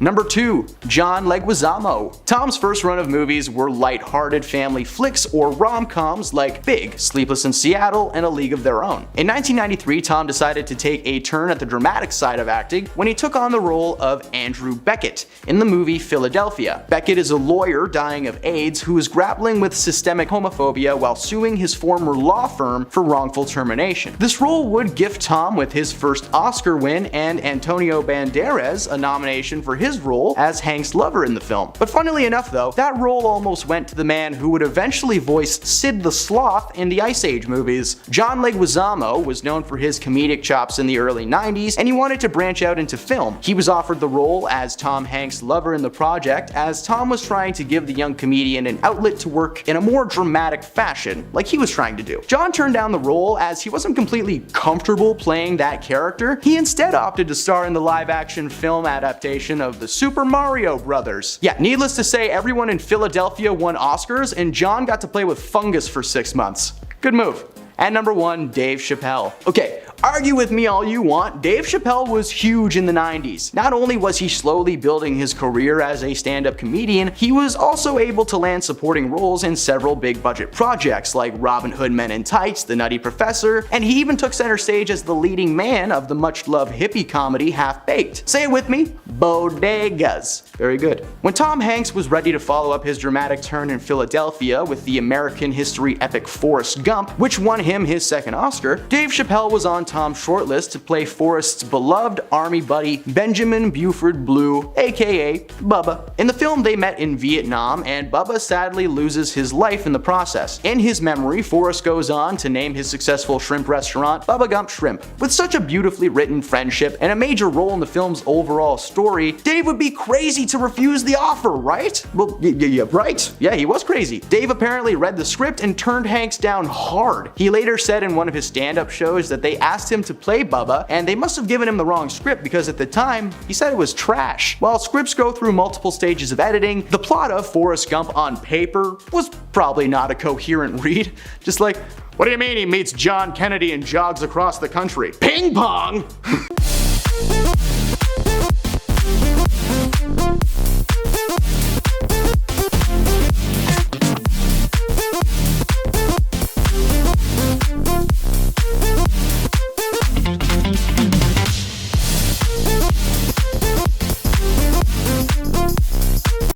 Number 2, John Leguizamo. Tom's first run of movies were light-hearted family flicks or rom-coms like Big, Sleepless in Seattle, and A League of Their Own. In 1993, Tom decided to take a turn at the dramatic side of acting when he took on the role of Andrew Beckett in the movie Philadelphia. Beckett is a lawyer dying of AIDS who is grappling with systemic homophobia while suing his former law firm for wrongful termination. This role would gift Tom with his first Oscar win and Antonio Banderas a nomination for his role as Hank's lover in the film. But funnily enough though, that role almost went to the man who would eventually voice Sid the Sloth in the Ice Age movies. John Leguizamo was known for his comedic chops in the early 90s, and he wanted to branch out into film. He was offered the role as Tom Hanks' lover in the project, as Tom was trying to give the young comedian an outlet to work in a more dramatic fashion, like he was trying to do. John turned down the role as he wasn't completely comfortable playing that character. He instead opted to star in the live-action film adaptation of the Super Mario Brothers. Yeah, needless to say, everyone in Philadelphia won Oscars, and John got to play with fungus for 6 months. Good move. And number 1, Dave Chappelle. Okay, Argue with me all you want, Dave Chappelle was huge in the 90s. Not only was he slowly building his career as a stand-up comedian, he was also able to land supporting roles in several big budget projects like Robin Hood Men in Tights, The Nutty Professor, and he even took center stage as the leading man of the much-loved hippie comedy Half-Baked. Say it with me, bodegas. Very good. When Tom Hanks was ready to follow up his dramatic turn in Philadelphia with the American history epic Forrest Gump, which won him his second Oscar, Dave Chappelle was on Tom's shortlist to play Forrest's beloved army buddy Benjamin Buford Blue, aka Bubba. In the film, they met in Vietnam, and Bubba sadly loses his life in the process. In his memory, Forrest goes on to name his successful shrimp restaurant Bubba Gump Shrimp. With such a beautifully written friendship and a major role in the film's overall story, Dave would be crazy to refuse the offer, right? Well, yeah, right. Yeah, he was crazy. Dave apparently read the script and turned Hanks down hard. He later said in one of his stand-up shows that they asked him to play Bubba, and they must have given him the wrong script because at the time, he said it was trash. While scripts go through multiple stages of editing, the plot of Forrest Gump on paper was probably not a coherent read. Just like, what do you mean he meets John Kennedy and jogs across the country? Ping pong!